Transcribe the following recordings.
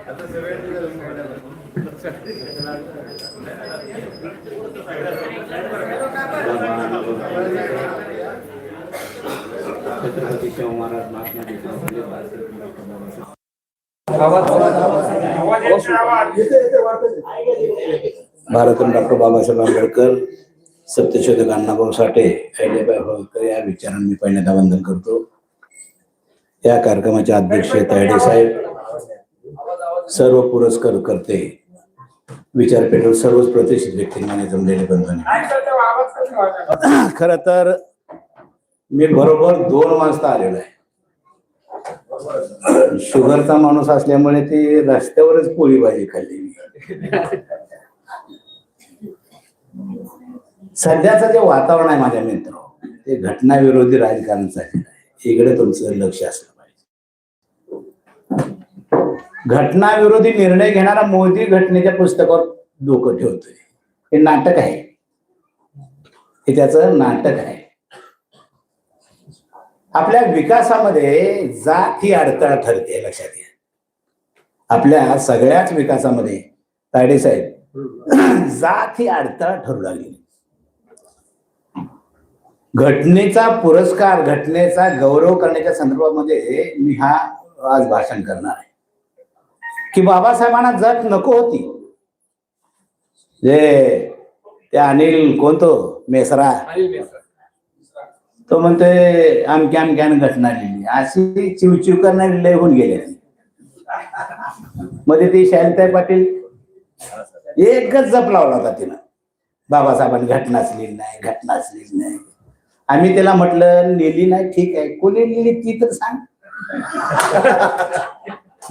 Chhatrapati Shivaji Maharaj Mahatma Bharat Ratna doctor Babasaheb Ambedkar, सत्यशोधक अण्णाभाऊ साठे, अहिल्याबाई होळकर या विचारांना मी पहिल्यांदा वंदन करतो. या कार्यक्रमाचे अध्यक्ष तायडे साहेब, सर्व पुरस्कार करते, विचारपेठेवर सर्वच प्रतिष्ठित व्यक्तींना जमलेले बंधन. खर तर मी बरोबर 2 वाजता आलेलो आहे. शुगरचा माणूस असल्यामुळे ती रस्त्यावरच पोळी भाजी खाल्ली. सध्याचं जे वातावरण आहे माझ्या मित्र, ते घटनाविरोधी राजकारण चाललेलं आहे. इकडे तुमचं लक्ष असलं पाहिजे. घटनाविरोधी निर्णय घेणारा मोदी घटनेच्या पुस्तकावर डोकं ठेवतोय. हे नाटक आहे, हे त्याचं नाटक आहे. आपल्या विकासामध्ये जात ही अडथळा ठरते, लक्षात घ्या. आपल्या सगळ्याच विकासामध्ये तायडे साहेब जात ही अडथळा ठरू लागली. घटनेचा पुरस्कार, घटनेचा गौरव करण्याच्या संदर्भामध्ये मी आज भाषण करणार आहे की बाबासाहेबांना जात नको होती. जे ते अनिल कोणतो मेसरा, तो म्हणते अमक्या अमक्यानं घटना लिहिली, अशी चिवचिव करणारी लय होऊन गेले. मध्ये ती शांताई पाटील एकच जप लावला होता तिनं, बाबासाहेबांनी घटनाच लिहिली नाही, घटनाच लिहिली नाही. आम्ही त्याला म्हटलं लिहिली नाही, ठीक आहे, कोणी लिहिली ती तर सांग.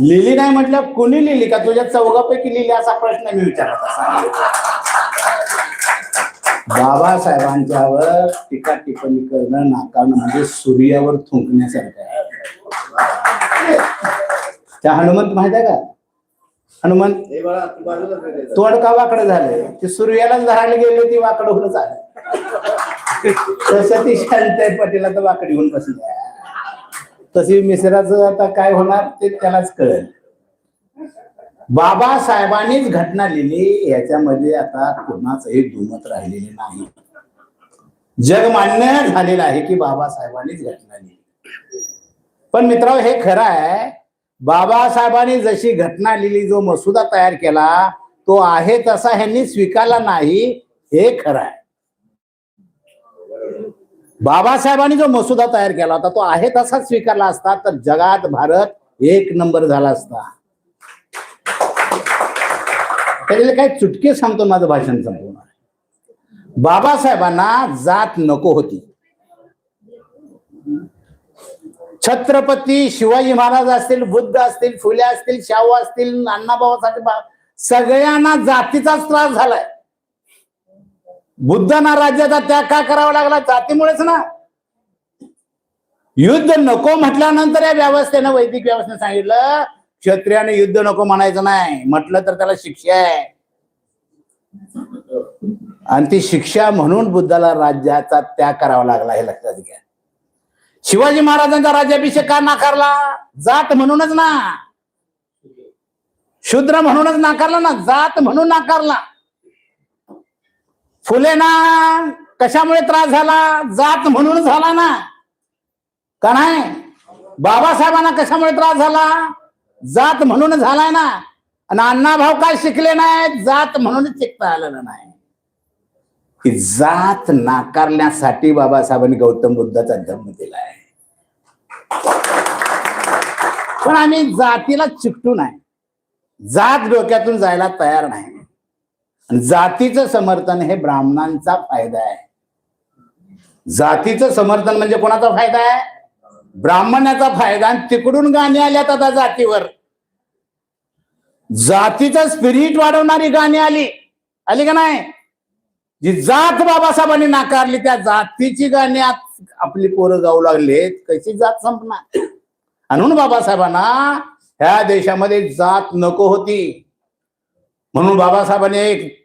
लिहिली नाही म्हटलं कोणी लिहिली का, तुझ्या 4पैकी लिहिली असा प्रश्न मी विचारत असा. बाबासाहेबांच्यावर टीका टिप्पणी करणं, नाकारणं म्हणजे सूर्यावर थुंकण्यासारखं आहे. त्या हनुमंत माहित आहे का, हनुमंत तोंड का वाकडं झालं, ते सूर्याला धरायला गेले ती वाकडं होऊन झालं. तसं ती शांताई पाटील तर वाकडी होऊन बसली. तशी मिश्राचं आता काय होणार ते त्यालाच कळेल. बाबासाहेबांनीच घटना लिहिली, याच्यामध्ये आता कोणाचंही दुमत राहिलेले नाही. जग मान्य झालेलं आहे की बाबासाहेबांनीच घटना लिहिली. पण मित्रांनो, हे खरं आहे, बाबासाहेबांनी जशी घटना लिहिली, जो मसुदा तयार केला तो आहे तसा ह्यांनी स्वीकारला नाही, हे खरं आहे. बाबासाहेबांनी जो मसुदा तयार केला होता तो आहे तसा स्वीकारला असता तर जगात भारत 1 नंबर झाला असता. त्याच्याले काही चुटके सांगतो, माझं भाषण संपवणार. बाबासाहेबांना जात नको होती. छत्रपती शिवाजी महाराज असतील, बुद्ध असतील, फुले असतील, शाहू असतील, अण्णाभाऊ, सगळ्यांना जातीचाच त्रास झालाय. बुद्धांना राज्याचा त्याग का करावा लागला, जातीमुळेच ना. युद्ध नको म्हटल्यानंतर या व्यवस्थेनं, वैदिक व्यवस्थेनं सांगितलं क्षत्रियाने युद्ध नको म्हणायचं नाही, म्हटलं तर त्याला शिक्षा आहे. आणि ती शिक्षा म्हणून बुद्धाला राज्याचा त्याग करावा लागला, हे लक्षात घ्या. शिवाजी महाराजांचा राज्याभिषेक का नाकारला, जात म्हणूनच ना, शूद्र म्हणूनच नाकारला ना, जात म्हणून नाकारला. फुलेना कशामुळे त्रास झाला, जात म्हणून झाला ना, का नाही. बाबासाहेबांना कशामुळे त्रास झाला, जात म्हणून झालाय ना. आणि अण्णाभाऊ काय शिकले नाही, जात म्हणूनच शिकता आलेलं नाही. की जात नाकारण्यासाठी बाबासाहेबांनी गौतम बुद्धाचा जन्म दिलाय. पण आम्ही जातीला चिकटू नाही, जात डोक्यातून जायला तयार नाही. जातीचं समर्थन हे ब्राह्मणांचा फायदा आहे. जातीचं समर्थन म्हणजे कोणाचा फायदा आहे, ब्राह्मणाचा फायदा. आणि तिकडून गाणी आल्यात आता जातीवर, जातीचं स्पिरिट वाढवणारी गाणी आली का नाही. जी जात बाबासाहेबांनी नाकारली त्या जातीची गाणी आपली पोरं गाऊ लागलेत, कशी जात संपणार. म्हणून बाबासाहेबांना ह्या देशामध्ये जात नको होती. म्हणून बाबासाहेबांनी एक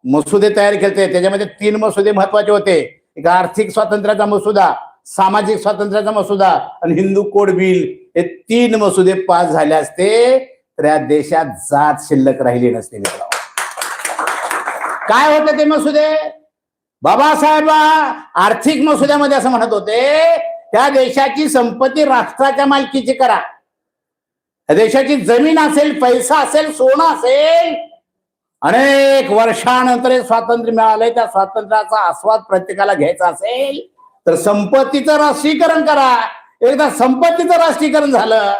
मसुदे तयार केले, त्याच्यामध्ये 3 मसुदे महत्वाचे होते. एक आर्थिक स्वातंत्र्याचा मसुदा, सामाजिक स्वातंत्र्याचा मसुदा आणि हिंदू कोड बिल. हे 3 मसुदे पास झाले असते तर या देशात जात शिल्लक राहिली नसते मित्रांनो. काय होतं ते मसुदे? बाबासाहेब आर्थिक मसुद्यामध्ये असं म्हणत होते, त्या देशाची संपत्ती राष्ट्राच्या मालकीची करा. देशाची जमीन असेल, पैसा असेल, सोनं असेल, अनेक वर्षानंतर स्वातंत्र्य मिळालंय, त्या स्वातंत्र्याचा आस्वाद प्रत्येकाला घ्यायचा असेल तर संपत्तीचं राष्ट्रीयकरण करा. एकदा संपत्तीचं राष्ट्रीयकरण झालं,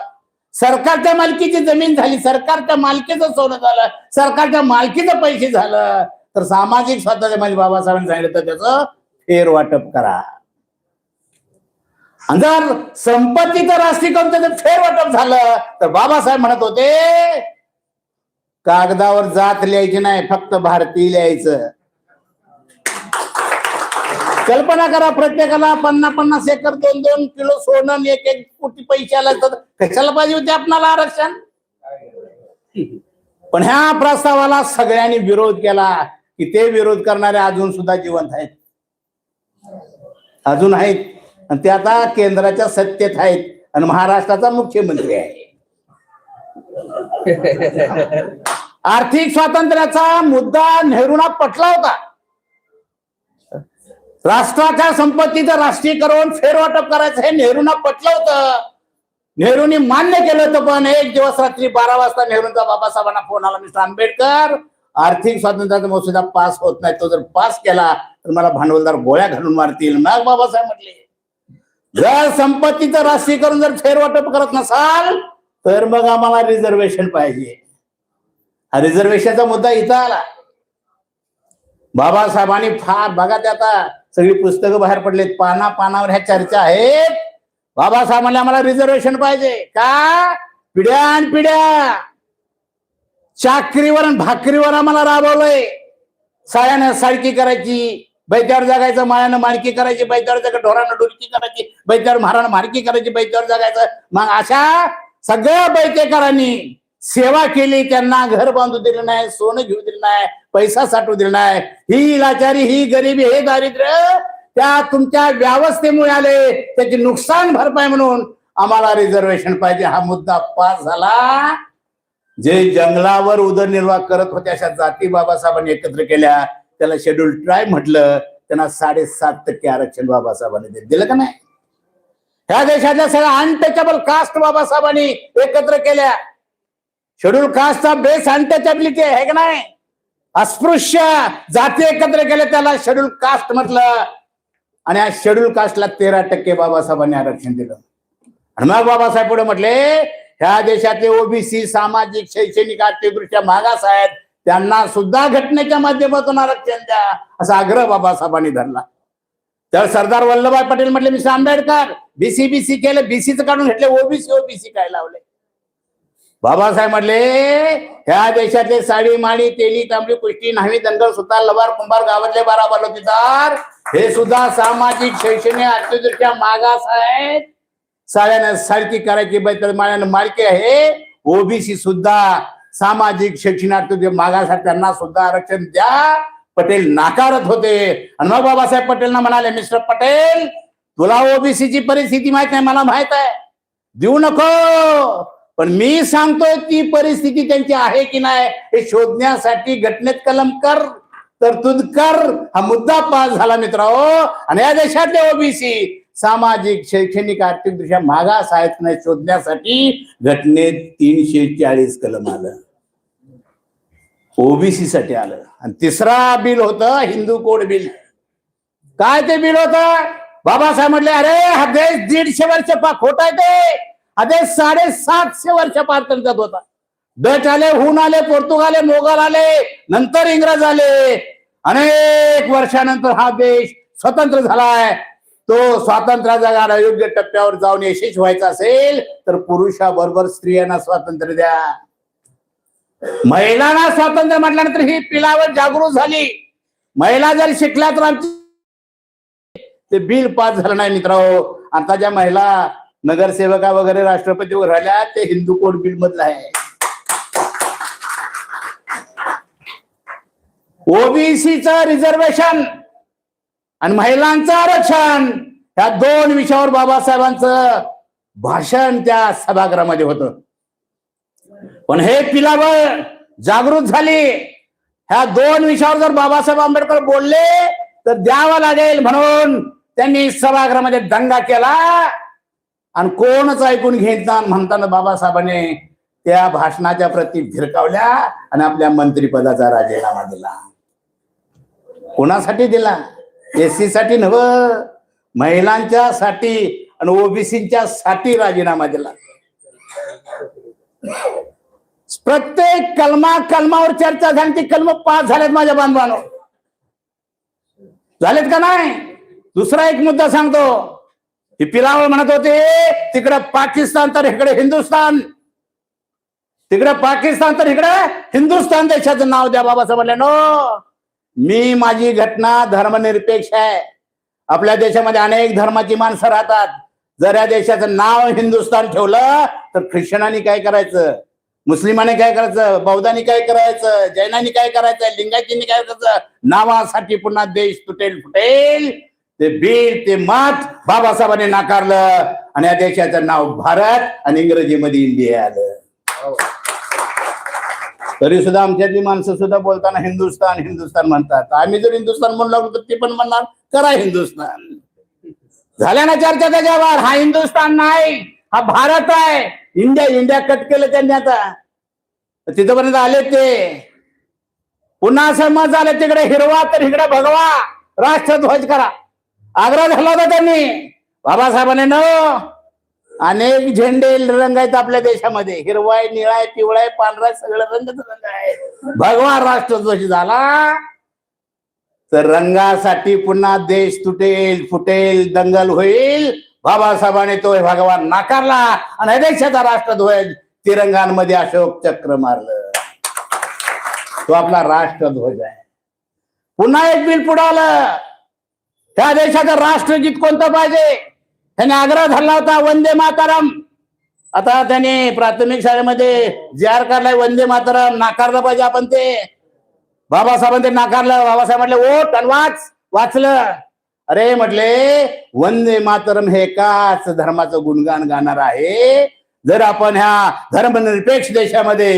सरकारच्या मालकीची जमीन झाली, सरकारच्या मालकीचं सोनं झालं, सरकारच्या मालकीचं पैसे झालं, तर सामाजिक स्वातंत्र्य म्हणजे बाबासाहेबांनी सांगितलं तर त्याचं फेरवाटप करा. आणि जर संपत्तीचं राष्ट्रीयकरण त्याचं फेरवाटप झालं तर बाबासाहेब म्हणत होते, कागदावर जात लिहायची नाही, फक्त भारतीय लिहायचं. कल्पना करा, प्रत्येकाला 50-50 एकर 2-2 किलो सोनं, 1-1 कोटी पैसे आला तर कशाला पाहिजे होते आपणाला आरक्षण? पण ह्या प्रस्तावाला सगळ्यांनी विरोध केला, की ते विरोध करणारे अजून सुद्धा जिवंत आहेत, अजून आहेत, आणि ते आता केंद्राच्या सत्तेत आहेत आणि महाराष्ट्राचा मुख्यमंत्री आहे. आर्थिक स्वातंत्र्याचा मुद्दा नेहरूंना पटला होता. राष्ट्राच्या संपत्तीचं राष्ट्रीयकरण, फेरवाटप करायचं हे नेहरूंना पटलं होतं. नेहरूंनी मान्य केलं होतं. पण एक दिवस रात्री 12 वाजता नेहरूंचा बाबासाहेबांना फोन आला, मिस्टर आंबेडकर, आर्थिक स्वातंत्र्याचा मसुदा पास होत नाही, तो जर पास केला तर मला भांडवलदार गोळ्या घालून मारतील. मग बाबासाहेब म्हटले, जर संपत्तीचं राष्ट्रीयकरण जर फेरवाटप करत नसाल तर मग आम्हाला रिझर्वेशन पाहिजे. हा रिझर्वेशनचा मुद्दा इथं आला. बाबासाहेबांनी फार, बघा ते आता सगळी पुस्तकं बाहेर पडलेत, पानावर ह्या चर्चा आहेत. बाबासाहेब म्हणले आम्हाला रिझर्वेशन पाहिजे. का? पिढ्यान चाकरीवर आणि भाकरीवर आम्हाला राबवलंय. साळ्यानं साळकी करायची, बैत्यावर जगायचं, माळ्यानं मालकी करायची, बैत्यावर जगायचं, ढोरानं डुलकी करायची, बैत्यावर महारानं मालकी करायची, बैत्यावर जगायचं. मग अशा सगळ्या बैतेकरांनी सेवा केली, त्यांना घर बांधू दिलं नाही, सोनं घेऊ दिलं नाही, पैसा साठवू दिला नाही. ही लाचारी, ही गरिबी, हे दारिद्र्य त्या तुमच्या व्यवस्थेमुळे आले, त्याची नुकसान भरपाई म्हणून आम्हाला रिझर्वेशन पाहिजे. हा मुद्दा पास झाला. जे जंगलावर उदरनिर्वाह करत होत्या अशा जाती बाबासाहेबांनी एकत्र केल्या, त्याला शेड्यूल ट्राईब म्हटलं. त्यांना 7.5% आरक्षण बाबासाहेबांनी दिलं का नाही? ह्या देशातल्या सगळ्या अनटचेबल कास्ट बाबासाहेबांनी एकत्र केल्या. शेड्यूल कास्टचा बेस अनटचेबिलिटी आहे का नाही? अस्पृश्य जाती एकत्र केल्या, त्याला शेड्यूल कास्ट म्हटलं. आणि या शेड्यूल कास्टला 13% बाबासाहेबांनी आरक्षण दिलं. आणि मग बाबासाहेब पुढे म्हटले, ह्या देशातले ओबीसी, सामाजिक, शैक्षणिक, आर्थिकदृष्ट्या मागास आहेत, त्यांना सुद्धा घटनेच्या माध्यमातून आरक्षण द्या, असा आग्रह बाबासाहेबांनी धरला. तर सरदार वल्लभभाई पटेल म्हटले, मिस्टर आंबेडकर, बीसी केलं, बीसीचं काढून घेतले, ओबीसी काय लावले? बाबासाहेब म्हटले, ह्या देशातले साडी, माळी, तेली, तांबडी, कुष्टी, न्हावी, दंगल, सुतार, लबार, कुंभार, गावातले 12 बलुतेदार हे सुद्धा सामाजिक, शैक्षणिक, आर्थिकदृष्ट्या मागास आहेत. साड्यानं सारखी करायची, बैतल माळ्यानं मालकी आहे. ओबीसी सुद्धा सामाजिक, शैक्षणिक, आर्थिक मागास आहेत, त्यांना सुद्धा आरक्षण द्या. पटेल नाकारत होते. आणि मग बाबासाहेब पटेलना म्हणाले, मिस्टर पटेल, तुला ओबीसीची परिस्थिती माहित नाही, मला माहित आहे, देऊ नको. पण मी सांगतोय ती परिस्थिती त्यांची आहे की नाही हे शोधण्यासाठी घटनेत कलम कर, तरतूद कर. हा मुद्दा पास झाला मित्रांनो. आणि या देशातले ओबीसी सामाजिक, शैक्षणिक, आर्थिकदृष्ट्या मागास आहेत नाही शोधण्यासाठी घटनेत 340 कलम आलं, ओबीसी साठी आलं. आणि तिसरा बिल होतं हिंदू कोड बिल. काय ते बिल होतं? बाबासाहेब म्हटले, अरे हा देश 150 वर्ष खोट आहे ते. हा देश 750 वर्ष पारतंत्र्यात होता. डच आले, हुन आले, पोर्तुगाल आले, मोगल आले, नंतर इंग्रज आले. अनेक वर्षानंतर हा देश स्वतंत्र झालाय. तो स्वातंत्र्याच्या योग्य टप्प्यावर जाऊन यशस्वी व्हायचा असेल तर पुरुषाबरोबर स्त्रियांना स्वातंत्र्य द्या. महिलांना स्वातंत्र्य म्हटल्यानंतर ही पिलावर जागृत झाली. महिला जर शिकल्या तर आमची ते बिल पास झालं नाही मित्रांनो. आता ज्या महिला नगरसेवका वगैरे राष्ट्रपतीवर राहिल्या ते हिंदू कोड बिल मधलं आहे. ओबीसीचं रिझर्वेशन आणि महिलांचं आरक्षण या 2 विषयावर बाबासाहेबांचं भाषण त्या सभागृहामध्ये होतं. पण हे पिलाबळ जागृत झाली. ह्या दोन विषयावर जर बाबासाहेब आंबेडकर बोलले तर द्यावं लागेल म्हणून त्यांनी सभागृहामध्ये दंगा केला आणि कोणच ऐकून घेतला. म्हणताना बाबासाहेबांनी त्या भाषणाच्या प्रती भिरकावल्या आणि आपल्या मंत्रिपदाचा राजीनामा दिला. कोणासाठी दिला? एससी साठी नव्ह, महिलांच्या साठी आणि ओबीसीच्या साठी राजीनामा दिला. प्रत्येक कलमावर चर्चा झाली. ती कलम पास झालेत माझ्या बांधवांनो, झालेत का नाही? दुसरा एक मुद्दा सांगतो. ही पिलावळ म्हणत होते तिकडे पाकिस्तान तर इकडे हिंदुस्थान, तिकडे पाकिस्तान तर इकडे हिंदुस्थान देशाचं नाव द्या. बाबासाहेब म्हणले नो, मी माझी घटना धर्मनिरपेक्ष आहे. आपल्या देशामध्ये अनेक धर्माची माणसं राहतात. जर या देशाचं नाव हिंदुस्थान ठेवलं तर ख्रिश्चनांनी काय करायचं, मुस्लिमांनी काय करायचं, बौद्धांनी काय करायचं, जैनांनी काय करायचं, लिंगायतींनी काय करायचं? नावासाठी पुन्हा देश तुटेल फुटेल. ते बिल, ते मत बाबासाहेबांनी नाकारलं आणि या देशाचं नाव भारत आणि इंग्रजीमध्ये इंडिया आलं. तरी सुद्धा आमच्यातली माणसं सुद्धा बोलताना हिंदुस्थान हिंदुस्थान म्हणतात. आम्ही जर हिंदुस्थान म्हणून लागलो तर ते पण म्हणणार करा हिंदुस्थान. झाल्या ना चर्चा त्याच्यावर? हा हिंदुस्थान नाही, हा भारत आहे. इंडिया इंडिया कट केलं त्यांनी. आता तिथपर्यंत आले ते. पुन्हा असं मत झालं तिकडे हिरवा तर इकडे भगवा, राष्ट्रध्वज करा. आग्रह झाला होता त्यांनी. बाबासाहेबांनी न अनेक झेंडे रंग आहेत आपल्या देशामध्ये. हिरवा आहे, निळा आहे, पिवळा आहे, पांढरा आहे, सगळं रंग आहे. भगवा राष्ट्रध्वज झाला तर रंगासाठी पुन्हा देश तुटेल फुटेल, दंगल होईल. बाबासाहेबांनी तो भगवान नाकारला आणि देशाचा राष्ट्रध्वज तिरंगांमध्ये अशोक चक्र मारलं. तो आपला राष्ट्रध्वज आहे. पुन्हा एक बिल पुढावलं. त्या देशाचं राष्ट्रगीत कोणतं पाहिजे? त्याने आग्रह धरला होता वंदे मातरम. आता त्याने प्राथमिक शाळेमध्ये जी.आर. काढलाय वंदे मातरम. नाकारलं पाहिजे आपण ते. बाबासाहेबांनी ते नाकारलं. बाबासाहेब म्हटले ओट आणि वाचलं. अरे म्हटले वंदे मातरम हे एकाच धर्माचं गुणगान गाणार आहे. जर आपण ह्या धर्मनिरपेक्ष देशामध्ये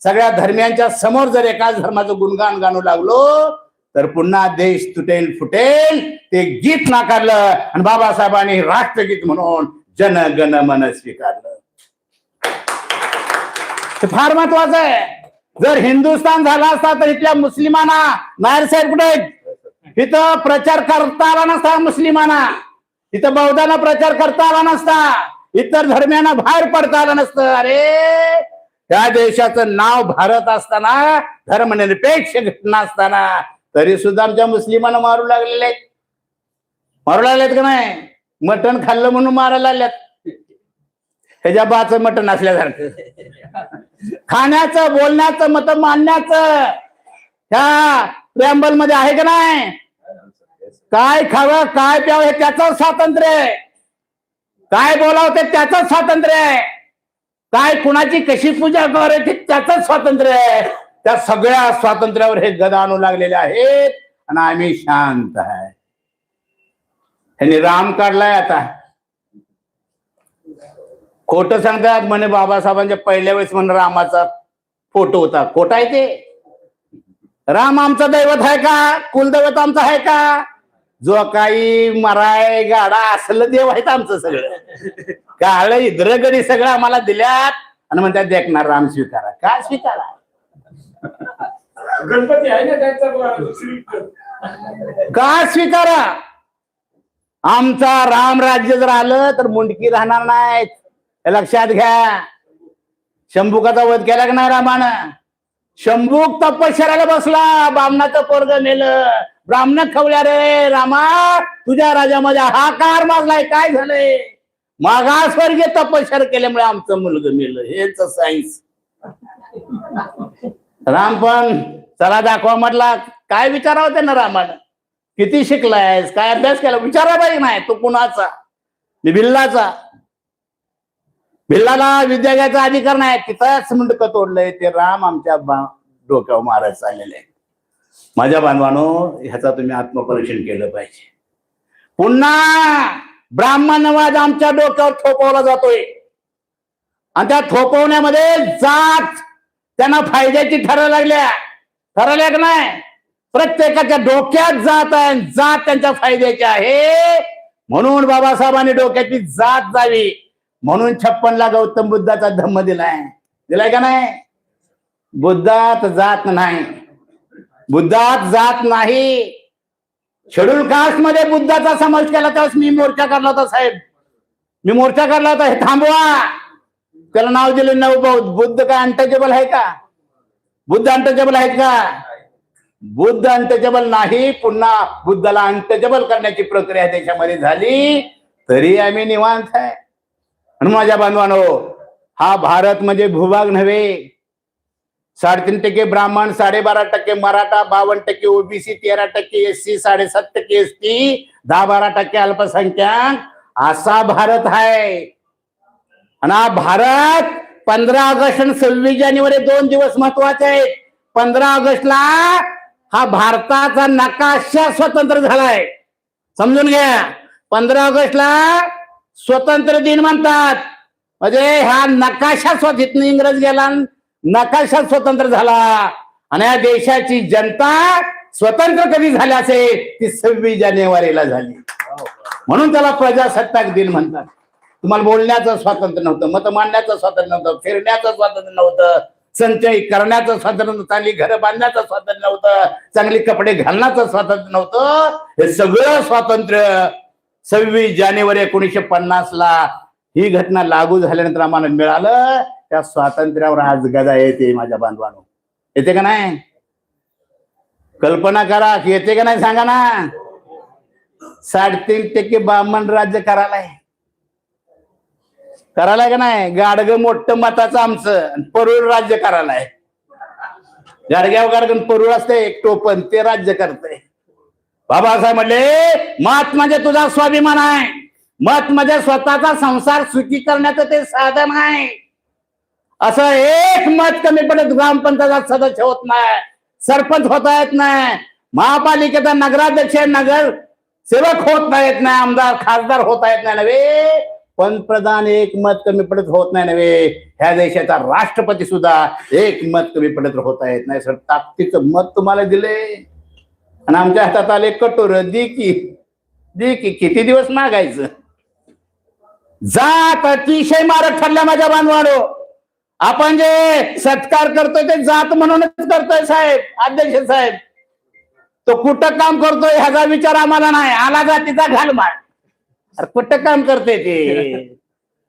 सगळ्या धर्मियांच्या समोर जर एकाच धर्माचं गुणगान गाणू लागलो तर पुन्हा देश तुटेल फुटेल. ते गीत नाकारलं आणि बाबासाहेबांनी राष्ट्रगीत म्हणून जन गण मन स्वीकारलं. ते फार महत्वाचं आहे. जर हिंदुस्थान झाला असता तर इथल्या मुस्लिमांना, नायर साहेब कुठे, इथं प्रचार करता आला नसता मुस्लिमांना, इथं बौद्धांना प्रचार करता आला नसता, इतर धर्मियांना बाहेर पडता आलं नसतं. अरे त्या देशाचं नाव भारत असताना, धर्मनिरपेक्ष घटना असताना तरी सुद्धा आमच्या मुस्लिमांना मारू लागलेले आहेत. मारू लागलेत का नाही? मटण खाल्लं म्हणून मारायला लागल्यात. ह्याच्या बाचं मटण असल्यासारखं. खाण्याचं, बोलण्याचं, मत मांडण्याचं ह्या प्रेम्बल मध्ये आहे का नाही? काय खावं, काय प्यावं हे त्याचं स्वातंत्र्य आहे. काय बोलावं ते त्याचंच स्वातंत्र्य आहे. काय कुणाची कशी पूजा करायची त्याचंच स्वातंत्र्य आहे. त्या सगळ्या स्वातंत्र्यावर हे गदा आणू लागलेले आहेत आणि आम्ही शांत आहे. ह्यांनी राम काढलाय. आता खोट सांगतात म्हणे बाबासाहेबांच्या पहिल्या वेळेस म्हणून रामाचा फोटो होता. खोटा आहे ते. राम आमचं दैवत आहे का? कुलदैवत आमचं आहे का? जो काही मराय गाडा असलं देव आहेत आमचं सगळं. काळ इद्रगडी सगळं आम्हाला दिल्यात आणि म्हणतात देखणार राम स्वीकारा. काय स्वीकारा? गणपती आहे ना त्यांचा, का स्वीकारा? आमचा राम राज्य जर आलं तर मुंडकी राहणार नाहीत. हे लक्षात घ्या. शंभुकाचा वध केला की नाही रामानं? शंभूक तपश्चर्याला बसला, ब्राह्मणाचं पोरग नेलं. ब्राह्मण खवल्या रे रामा, तुझ्या राज्यामध्ये हाकार माजलाय. काय झालंय? मागासवर्गीय तपश्चर्या केल्यामुळे आमचं मुलगा मेलं. हेच सायन्स. राम पण चला दाखवा म्हटला. काय विचारावं त्यांना रामानं? किती शिकलायस, काय अभ्यास केला? विचारा पाहिजे नाही. तो कुणाचा? भिल्लाचा. भिल्लाला विद्या घ्यायचा अधिकार नाही. तिथंच मुंडकं तोडलंय. ते राम आमच्या डोक्यावर मारायला चाललेले आहे. माझ्या बांधवानो, ह्याचा तुम्ही आत्मपरीक्षण केलं पाहिजे. पुन्हा ब्राह्मणवाद आमच्या डोक्यावर थोपवला जातोय आणि त्या थोपवण्यामध्ये जात त्यांना फायद्याची ठरायला का नाही? प्रत्येकाच्या डोक्यात जात आहे, जात त्यांच्या फायद्याची आहे. म्हणून बाबासाहेबांनी डोक्याची जात जावी म्हणून 56ला गौतम बुद्धाचा धम्म दिलाय का नाही? बुद्धात जात नाही, बुद्धात जात नाही. शेड्यूल कास्ट मध्ये बुद्धाचा समावेश केला त्यावेळेस मी मोर्चा काढला होता साहेब, मी मोर्चा काढला होता. हे थांबवा, त्याला नाव दिले नवबौद्ध. बुद्ध काय अनटचेबल आहे का? बुद्ध अनटचेबल आहेत का? बुद्ध अनटचेबल नाही. पुन्हा बुद्धाला अनटचेबल करण्याची प्रक्रिया त्याच्यामध्ये झाली तरी आम्ही निवांत आहे. आणि माझ्या बांधवांनो, हा भारत म्हणजे भूभाग नव्हे. 3.5% ब्राह्मण, 12.5% मराठा, 52% ओबीसी, 13% एससी, 7.5% एसटी, 10-12% अल्पसंख्याक, असा भारत आहे. आणि हा भारत 15 ऑगस्ट आणि 26 जानेवारी 2 दिवस महत्वाचे आहेत. 15 ऑगस्टला हा भारताचा नकाशा स्वतंत्र झालाय, समजून घ्या. 15 ऑगस्टला स्वतंत्र दिन म्हणतात. म्हणजे हा नकाशा स्वतंत्र, इंग्रज गेला, नकाशा स्वतंत्र झाला. आणि या देशाची जनता स्वतंत्र कधी झाली असेल ती 26 जानेवारीला झाली. म्हणून त्याला प्रजासत्ताक दिन म्हणतात. तुम्हाला बोलण्याचं स्वातंत्र्य नव्हतं, मत मांडण्याचं स्वातंत्र्य नव्हतं, फिरण्याचं स्वातंत्र्य नव्हतं, संचय करण्याचं स्वातंत्र्य नव्हतं, चांगली घरं बांधण्याचं स्वातंत्र्य नव्हतं, चांगली कपडे घालण्याचं स्वातंत्र्य नव्हतं. हे सगळं स्वातंत्र्य 26 जानेवारी 1950ला ही घटना लागू झाल्यानंतर आम्हाला मिळालं. त्या स्वातंत्र्यावर आज गदा येते माझ्या बांधवांनो. येते का नाही? कल्पना करा, येते का नाही सांगा ना. 3.5% ब्राह्मण राज्य करायलाय का नाही? गाडग मोठं मताचं आमचं परुळ राज्य करायलाय. गाडग्याव परुळ असते एक टोपण, ते राज्य करतंय. बाबासाहेब म्हणले मत म्हणजे तुझा स्वाभिमान आहे, मत म्हणजे स्वतःचा संसार सुखी करण्याचं ते साधन आहे. असं एक मत कमी पडत ग्रामपंचायत सदस्य होत नाही, सरपंच होता येत नाही, महापालिकेचा नगराध्यक्ष, नगर सेवक होता येत नाही, आमदार खासदार होता येत नाही नव्हे, पंतप्रधान एक मत कमी पडत होत नाही नव्हे, ह्या देशाचा राष्ट्रपती सुद्धा एक मत कमी पडत होता येत नाही. सर ताकदीचं मत तुम्हाला दिले आणि आमच्या हातात आले कटोर. दे की किती दिवस मागायचं. जात अतिशय मारक ठरल्या माझ्या बांधवानो. आपण जे सत्कार करतोय ते जात म्हणूनच करतोय साहेब, अध्यक्ष साहेब. तो कुठं काम करतोय ह्याचा विचार आम्हाला नाही. आला जातीचा घालमाल, अरे कुठं काम करते ते,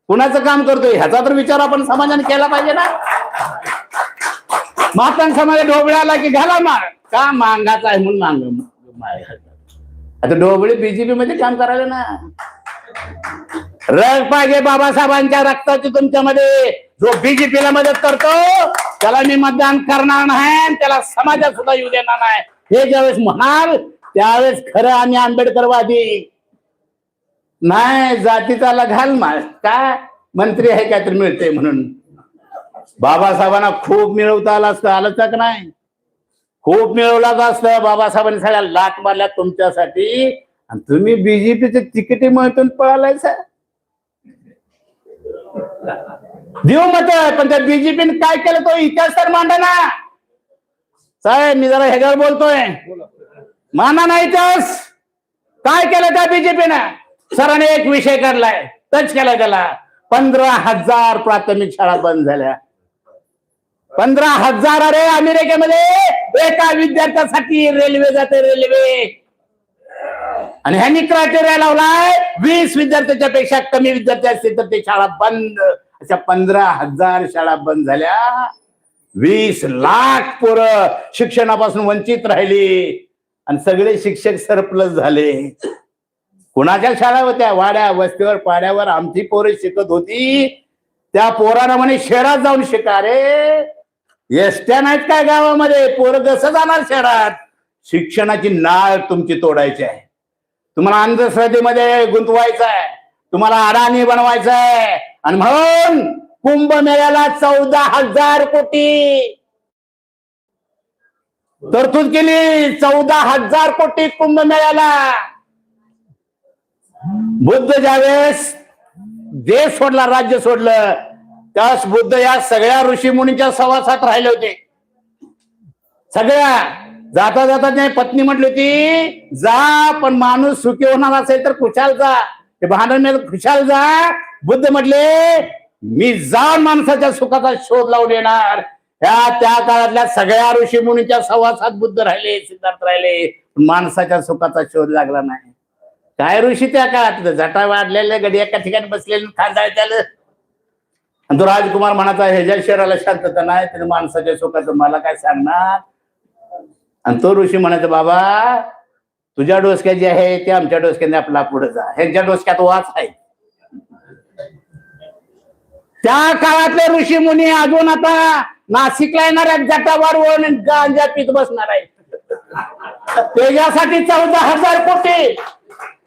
कुणाचं काम करतोय ह्याचा तर विचार आपण समाजाने केला पाहिजे ना. मातंग समाज ढोबळ्याला की घाला मार, का मांगाचा आहे म्हणून मांग. आता ढोबळे बीजेपी मध्ये काम करायला ना. रग पाहिजे बाबासाहेबांच्या रक्ताची तुमच्यामध्ये. जो बीजेपीला मदत करतो त्याला मी मतदान करणार नाही, त्याला समाजात सुद्धा येऊ देणार नाही. हे ज्यावेळेस म्हणाल त्यावेळेस खरं आम्ही आंबेडकरवादी नाही. जातीचा घाल मार, का मंत्री आहे काय तर मिळते म्हणून. बाबासाहेबांना खूप मिळवता आलं असतं, आलं का नाही? खूप मिळवलाच असतं. बाबासाहेबांनी सगळ्या लाट मारल्या तुमच्यासाठी आणि तुम्ही बीजेपीचे तिकीट महत्व पळालाय सर. देऊ मत, पण त्या बीजेपीने काय केलं तो इतिहास तर मांडा ना साहेब. मी जरा ह्याच्यावर बोलतोय, माना ना इतिहास. काय केलं त्या बीजेपीनं? सरांनी एक विषय काढलाय, टच केला त्याला. 15,000 प्राथमिक शाळा बंद झाल्या. 15,000. अरे अमेरिकेमध्ये एका विद्यार्थ्यासाठी रेल्वे जाते, रेल्वे. आणि ह्यांनी क्रायटेरिया लावलाय 20 विद्यार्थ्याच्या पेक्षा कमी विद्यार्थी असतील तर ते शाळा बंद. अशा 15,000 शाळा बंद झाल्या. 20 लाख पोरं शिक्षणापासून वंचित राहिली आणि सगळे शिक्षक सरप्लस झाले. कुणाच्या शाळा होत्या? वाड्या वस्तीवर पाड्यावर आमची पोरं शिकत होती. त्या पोरांना म्हणे शहरात जाऊन शिका. रे एसट्या नाहीत काय गावामध्ये? पोरं कसं जाणार शहरात? शिक्षणाची नाळ तुमची तोडायची आहे. तुम्हाला अंधश्रद्धेमध्ये गुंतवायचं आहे, तुम्हाला अडाणी बनवायचं आहे. आणि म्हणून कुंभमेळ्याला 14,000 कोटी तरतूद केली. 14,000 कोटी कुंभमेळ्याला. बुद्ध ज्यावेळेस देश सोडला, राज्य सोडलं, त्यास बुद्ध या सगळ्या ऋषीमुनींच्या सहवासात राहिले होते. सगळ्या जाता जाता नाही पत्नी म्हटली होती, जा पण माणूस सुखी होणार असेल तर खुशाल जा, ते भांडण खुशाल जा. बुद्ध म्हटले, मी जाऊन माणसाच्या सुखाचा शोध लावून येणार. त्या काळातल्या सगळ्या ऋषीमुनींच्या सहवासात बुद्ध राहिले, सिद्धार्थ राहिले, माणसाच्या सुखाचा शोध लागला नाही. काय ऋषी त्या काळात जटा वाढलेले, गडी एका ठिकाणी बसलेले, खांदा त्याला. आणि तो राजकुमार म्हणाचा, ह्याच्या शरीराला शांतता नाही, त्याने माणसाच्या सुखाचं मला काय सांगणार. आणि तो ऋषी म्हणायचा, बाबा तुझ्या डोसक्यात जे आहे ते आमच्या डोसक्याने आपला पुढे जा, ह्यांच्या डोसक्यात वाच आहे. त्या काळातले ऋषी मुनी अजून आता नाशिकला येणाऱ्या जटावर गांजा पीत बसणार आहे. त्याच्यासाठी 14,000 कोटी.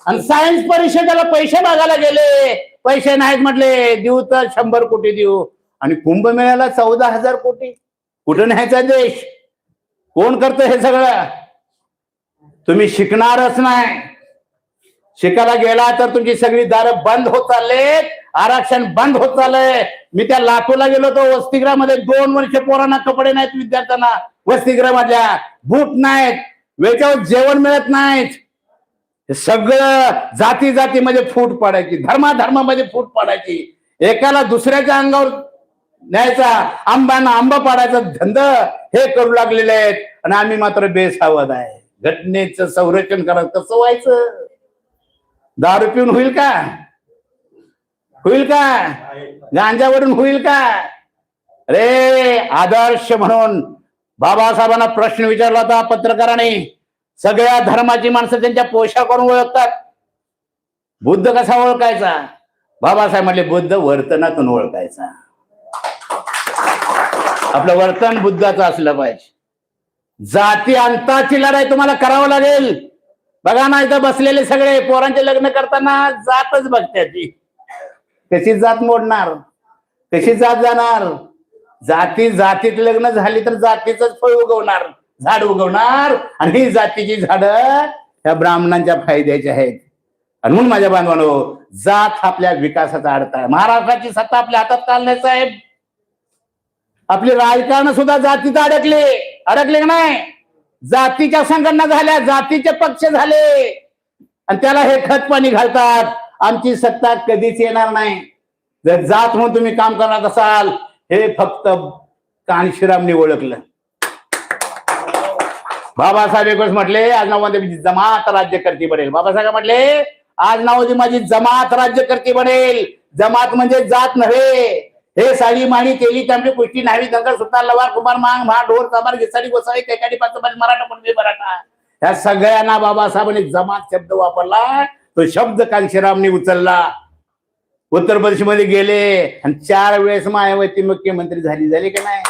आणि सायन्स परिषदेला पैसे मागायला गेले, पैसे नाहीत म्हटले, देऊ तर 100 कोटी देऊ. आणि कुंभमेळ्याला 14,000 कोटी. कुठं न्यायचा देश? कोण करतं हे सगळं? तुम्ही शिकणारच नाही. शिकायला गेला तर तुमची सगळी दारं बंद होत चाललेत, आरक्षण बंद होत चाललंय. मी त्या लातूरला गेलो होतो, वसतिगृहामध्ये 2 वर्ष पोरांना कपडे नाहीत, विद्यार्थ्यांना वसतिगृहामधल्या बूट नाहीत, वेळच्यावर जेवण मिळत नाहीत. हे सगळं जाती जातीमध्ये फूट पडायची, धर्माधर्मामध्ये फूट पडायची, एकाला दुसऱ्याच्या अंगावर न्यायचा, आंब्याना आंबा पाडायचा धंद हे करू लागलेले आहेत. आणि आम्ही मात्र बेसावध आहे. घटनेचं संरक्षण करायचं कसं व्हायचं? दारू पिऊन होईल का? होईल का? गांजावरून होईल का? रे आदर्श म्हणून बाबासाहेबांना प्रश्न विचारला होता पत्रकारांनी. सगळ्या धर्माची माणसं त्यांच्या पोशाखावरून ओळखतात, बुद्ध कसा ओळखायचा? बाबासाहेब म्हटले, बुद्ध वर्तनातून ओळखायचा. आपलं वर्तन बुद्धाचं असलं पाहिजे. जाती अंताची लढाई तुम्हाला करावं लागेल. बघा ना, इथं बसलेले सगळे पोरांचे लग्न करताना जातच बघतात. कशी जात मोडणार, कशी जात जाणार? जातीत लग्न झाली तर जातीच फळ उगवणार, झाड उगवणार. आणि ही जातीची झाडं त्या ब्राह्मणांच्या फायद्याची आहेत. आणि म्हणून माझ्या बांधवांनो, जात आपल्या विकासाचा अडथळा आहे. महाराष्ट्राची सत्ता आपल्या हातात चालली साहेब. आपली राजकारण सुद्धा जातीत अडकले का नाही? जातीच्या संघटना झाल्या, जातीचे पक्ष झाले, आणि त्याला हे खत पाणी घालतात. आमची सत्ता कधीच येणार नाही जर जात म्हणून तुम्ही काम करणार असाल. हे फक्त कानशीरामने ओळखलं. बाबासाहेब एकच म्हटले, आज नावामध्ये जमात राज्यकर्ती बनेल. बाबासाहेब म्हटले, आज नावाची माझी जमात राज्यकर्ती बनेल. जमात म्हणजे जात नव्हे. हे साडी माणी केली त्यामुळे गोष्टी नावी दंगल सुद्धा लवार कुमार मांग म्हा ढोर कमार घिसाडी गोसावी कैकाडी पाचोपाच मराठा पण मराठा, ह्या सगळ्यांना बाबासाहेबांनी जमात शब्द वापरला. तो शब्द कांशीरामने उचलला. उत्तर प्रदेश मध्ये गेले आणि 4 वेळेस मायावती मुख्यमंत्री झाली का नाही?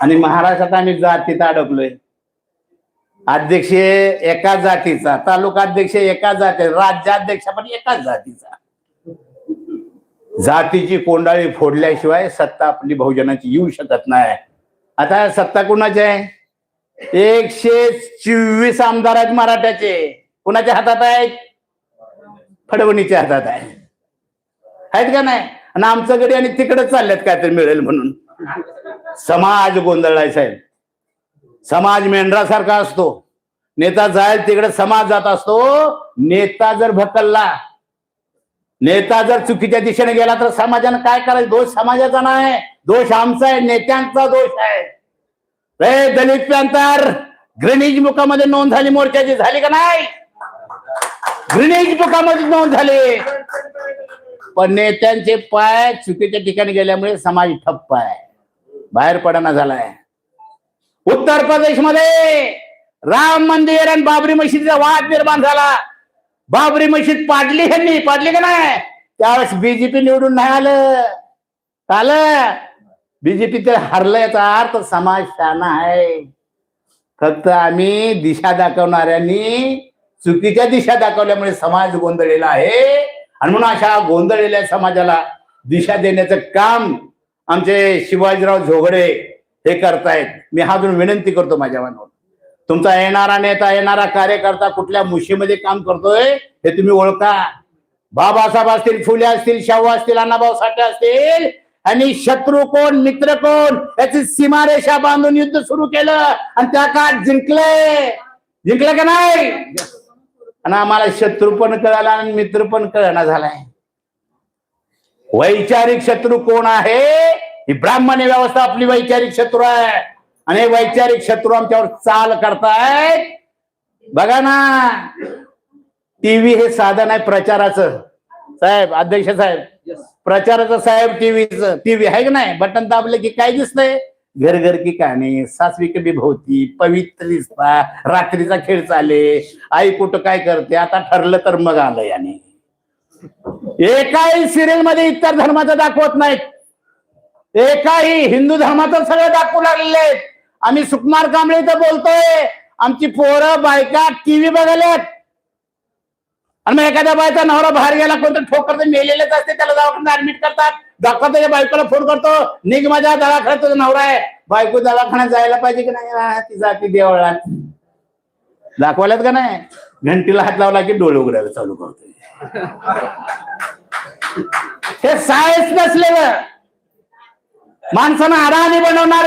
आणि महाराष्ट्रात आम्ही जातीत अडकलोय. अध्यक्ष एकाच जातीचा, तालुका अध्यक्ष एकाच जाती, राज्याध्यक्ष पण एकाच जातीचा. जातीची कोंडाळी फोडल्याशिवाय सत्ता आपली बहुजनाची येऊ शकत नाही. आता सत्ता कुणाची आहे? 124 आमदार आहेत मराठ्याचे. कुणाच्या हातात आहेत? फडणवीसच्या हातात आहेत का नाही? आणि आमचं गडी आणि तिकडे चालल्यात काहीतरी मिळेल म्हणून. समाज गोंधळाय साहेब. समाज मेंढरासारखा असतो. नेता जाईल तिकडे समाज जात असतो. नेता जर भकलला, नेता जर चुकीच्या दिशेने गेला तर समाजानं काय करायचं? दोष समाजाचा नाही, दोष आमचा आहे, नेत्यांचा दोष आहे. रे दलित पॅंथर ग्रीनिज बुकामध्ये नोंद झाली, मोर्चाची झाली का नाही? ग्रीनिज बुकामध्ये नोंद झाली. पण नेत्यांचे पाय चुकीच्या ठिकाणी गेल्यामुळे समाज ठप्प आहे, बाहेर पडना झालाय. उत्तर प्रदेश मध्ये राम मंदिर आणि बाबरी मशिदीचा वाद निर्माण झाला. बाबरी मशीद पाडली का नाही? त्यावेळेस बीजेपी निवडून नाही आलं. बीजेपी तर हरलं. याचा अर्थ समाज शाना आहे. फक्त आम्ही दिशा दाखवणाऱ्यांनी चुकीच्या दिशा दाखवल्यामुळे समाज गोंधळलेला आहे. आणि म्हणून अशा गोंधळलेल्या समाजाला दिशा देण्याचं काम आमचे शिवाजीराव झोगडे हे करतायत. मी हातून विनंती करतो माझ्या मनावर, तुमचा येणारा नेता, येणारा कार्यकर्ता कुठल्या मुशीमध्ये काम करतोय हे तुम्ही ओळखा. बाबासाहेब असतील, फुले असतील, शाहू असतील, अण्णाभाऊ साठे असतील, आणि शत्रू कोण मित्र कोण याची सीमारेषा बांधून युद्ध सुरू केलं आणि त्या काळात जिंकले का नाही? आणि आम्हाला शत्रू पण कळाला आणि मित्र पण कळना झालाय. वैचारिक शत्रू कोण आहे? ही ब्राह्मणी व्यवस्था आपली वैचारिक शत्रू आहे आणि हे वैचारिक शत्रू आमच्यावर चाल करतायत. बघा ना, टीव्ही हे साधन आहे प्रचाराचं. साहेब, अध्यक्ष साहेब, प्रचाराचं साहेब टीव्ही आहे की नाही? बटन दाबले की काय दिसतंय? घर घर की कहाणी, सासवी कभी भोवती, पवित्र दिसता, रात्रीचा खेळ चाले, आई कुठं काय करते, आता ठरलं तर मग आलं. याने एकाही सिरियल मध्ये इतर धर्माचं दाखवत नाहीत, एकाही हिंदू धर्माचं सगळं दाखवू लागलेले आहेत. आम्ही सुकुमार कांबळे इथं बोलतोय, आमची पोरं बायका टीव्ही बघायला, आणि मग एखाद्या बायचा नवरा बाहेर गेला, कोणतं ठोकर मेलेलेच असते, त्याला दवाखान्यात ऍडमिट करतात. डॉक्टर त्याच्या बायकोला फोन करतो, निघ माझ्या दवाखान्यात, तुझा नवरा आहे. बायको दवाखान्यात जायला पाहिजे की नाही? ती जाती देवळात. दाखवल्यात का नाही? घंटीला हात लावला की डोळे उघडायला चालू करतोय. हे सायन्स नसलेलं, माणसानं हाडाहाडी बनवणार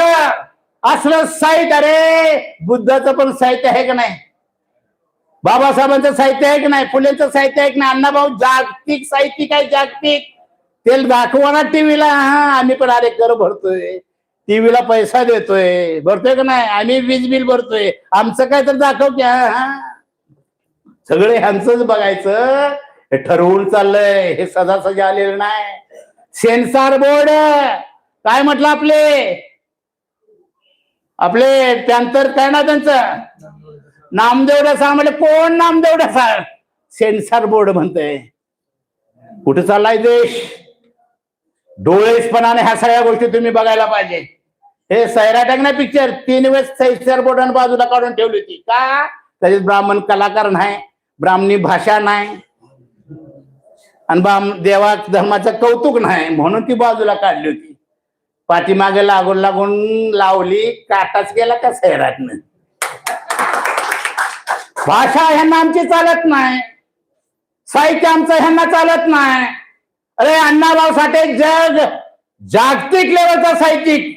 असलं साहित्य. अरे बुद्धाचं पण साहित्य आहे का नाही? बाबासाहेबांचं साहित्य आहे की नाही? फुलेंचं साहित्य आहे की नाही? अण्णाभाऊ जागतिक साहित्यिक आहे, जागतिक. ते दाखवा टीव्हीला. आम्ही पण अरे कर भरतोय, टीव्हीला पैसा भरतोय का नाही? आम्ही वीज बिल भरतोय, आमचं काय तर दाखव की. सगळे ह्यांचंच बघायचं, हे ठरवून चाललंय. हे सजासजी आलेलं नाही. सेन्सॉर बोर्ड काय म्हटलं? आपले पॅन्थर काय ना त्यांचं नामदेव ढसाळ म्हटलं. कोण नामदेव ढसाळ? सेन्सॉर बोर्ड म्हणतंय. कुठे चाललाय देश? डोळेसपणाने ह्या सगळ्या गोष्टी तुम्ही बघायला पाहिजे. हे सैराट नाही पिक्चर, 3 वेळेस सेन्सॉर बोर्डाने बाजूला काढून ठेवली होती. का? त्याच्यात ब्राह्मण कलाकार नाही, ब्राह्मणी भाषा नाही, आणि देवा धर्माचं कौतुक नाही, म्हणून ती बाजूला काढली होती. पाठीमागे लागून लागून लावली, काटाच गेला का सैराटनं. भाषा ह्यांना आमची चालत नाही, साहित्य आमचं ह्यांना चालत नाही. अरे अण्णाभाऊ साठे जागतिक लेवलचा साहित्यिक,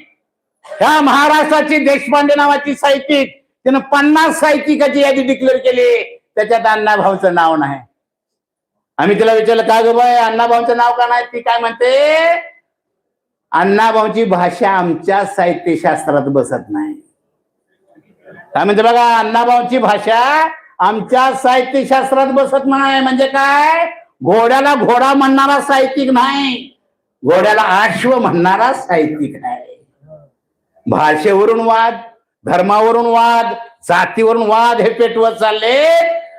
ह्या महाराष्ट्राची देशपांडे नावाची साहित्यिक, तिनं 50 साहित्यिकाची यादी डिक्लेअर केली, त्याच्यात अण्णाभाऊचं नाव नाही. आम्ही तिला विचारलं, का ग बाय अण्णाभाऊचं नाव का नाही? ती काय म्हणते, अण्णाभाऊची भाषा आमच्या साहित्यशास्त्रात बसत नाही. काय म्हणते बघा, अण्णाभाऊची भाषा आमच्या साहित्यशास्त्रात बसत नाही. म्हणजे काय? घोड्याला घोडा म्हणणारा साहित्यिक नाही, घोड्याला अश्व म्हणणारा साहित्यिक आहे. भाषेवरून वाद, धर्मावरून वाद, जातीवरून वाद हे पेटवत चालले.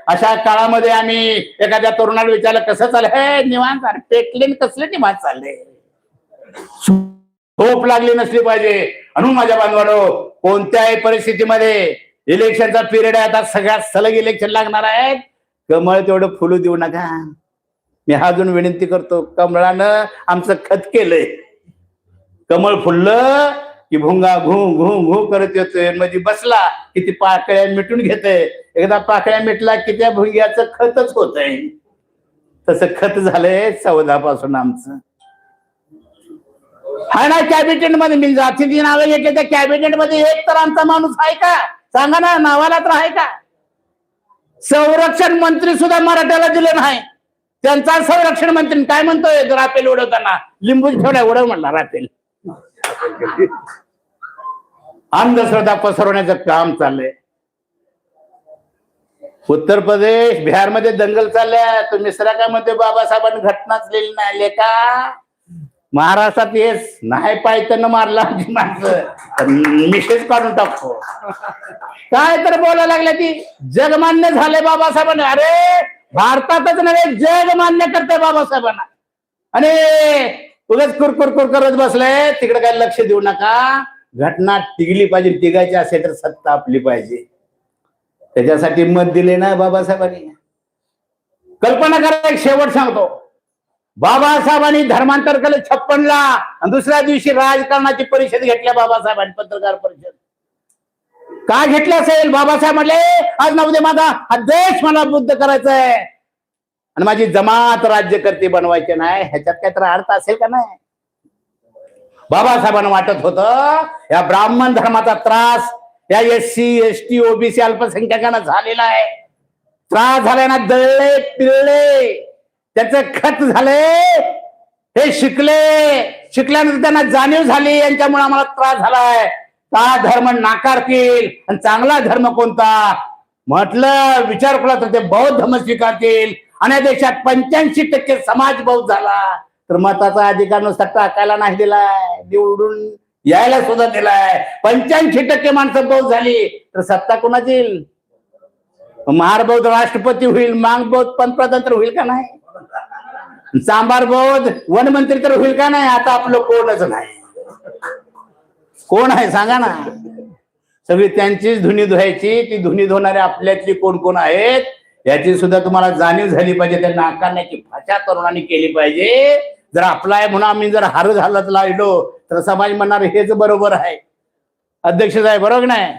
अशा काळामध्ये आम्ही एखाद्या तरुणाला विचारलं, कसं चाललंय? निवांत. पेटले कसले निवांत चालले? झोप लागली नसली पाहिजे. म्हणून माझ्या बांधवांनो, कोणत्याही परिस्थितीमध्ये इलेक्शनचा पिरियड आहे, आता सगळ्यात सलग इलेक्शन लागणार आहे, कमळ तेवढं फुलू देऊ नका. मी अजून विनंती करतो, कमळानं आमचं खत केलंय. कमळ फुललं की भुंगा घू घू घू करत येतोय, म्हणजे बसला की ती पाकळ्या मिटून घेतोय. एकदा पाकळ्या मिटला की त्या भुंग्याचं खतच होतंय. तसं खत झालंय 14 पासून आमचं. हा ना, कॅबिनेट मध्ये मी जातीची नावं घेतली, त्या कॅबिनेट मध्ये एक तर आमचा माणूस आहे का? सांगा ना, नावाला तर आहे का? संरक्षण मंत्री सुद्धा मराठ्याला दिले नाही. त्यांचा संरक्षण मंत्री काय म्हणतोय, राफेल उडवताना लिंबूच ठेवलाय, उडव म्हणला राफेल. अंधश्रद्धा पसरवण्याचं काम चाललंय. उत्तर प्रदेश, बिहारमध्ये दंगल चालल्या. तो मिश्रा काय म्हणतोय, बाबासाहेबांनी घटनाच लिहिली नाही का? महाराष्ट्रात येस नाही पायतन मारला माणसं मिसेस काढून टाकतो. काय तर बोलायला लागल्या ती. जगमान्य झाले बाबासाहेबांना. अरे भारतातच नव्हे, जग मान्य करते बाबासाहेबांना. आणि उगाच कुरकुर करत बसले, तिकडे काही लक्ष देऊ नका. घटना टिकली पाहिजे, टिकायची असेल तर सत्ता आपली पाहिजे. त्याच्यासाठी मत दिले ना बाबासाहेबांनी. कल्पना करा, एक शेवट सांगतो. बाबासाहेबांनी धर्मांतर केलं 56 ला, आणि दुसऱ्या दिवशी राजकारणाची परिषद घेतल्या बाबासाहेबांनी, पत्रकार परिषद. का घेतलं असेल? बाबासाहेब म्हटले, आज ना उद्या माझा हा देश मला बुद्ध करायचा आहे. आणि माझी जमात राज्यकर्ते बनवायचे नाही, ह्याच्यात काय तर अर्थ असेल का नाही? बाबासाहेबांना वाटत होतं या ब्राह्मण धर्माचा त्रास या SC ST OBC अल्पसंख्याकांना झालेला आहे, त्रास झालाय ना, दळले पिळले त्याचं खत झाले, हे शिकल्यानंतर त्यांना जाणीव झाली यांच्यामुळे आम्हाला त्रास झालाय, का धर्म नाकारतील आणि चांगला धर्म कोणता म्हटलं, विचार केला तर ते बौद्ध धर्म स्वीकारतील आणि देशात 85% समाज बौद्ध झाला, तर मताचा अधिकार नुसता टाकायला नाही दिलाय, निवडून यायला सुद्धा दिलाय. 85% माणसं बौद्ध झाली तर सत्ता कोणाची येईल? महार बौद्ध राष्ट्रपती होईल, मांग बौद्ध पंतप्रधान तर होईल का नाही? सांबार बौद्ध वनमंत्री तर होईल का नाही? आता आपलं कोणच नाही. कोण आहे सांगा ना? सगळी त्यांचीच धुनी धुवायची. ती धुनी धुणारे आपल्यातली कोण कोण आहेत याची सुद्धा तुम्हाला जाणीव झाली पाहिजे. त्यांना नाकारण्याची भाषा तरुणांनी केली पाहिजे. जर आपला आहे म्हणून आम्ही जर हार घालत राहिलो तर समाज म्हणणार हेच बरोबर आहे. अध्यक्ष साहेब बरोबर नाही?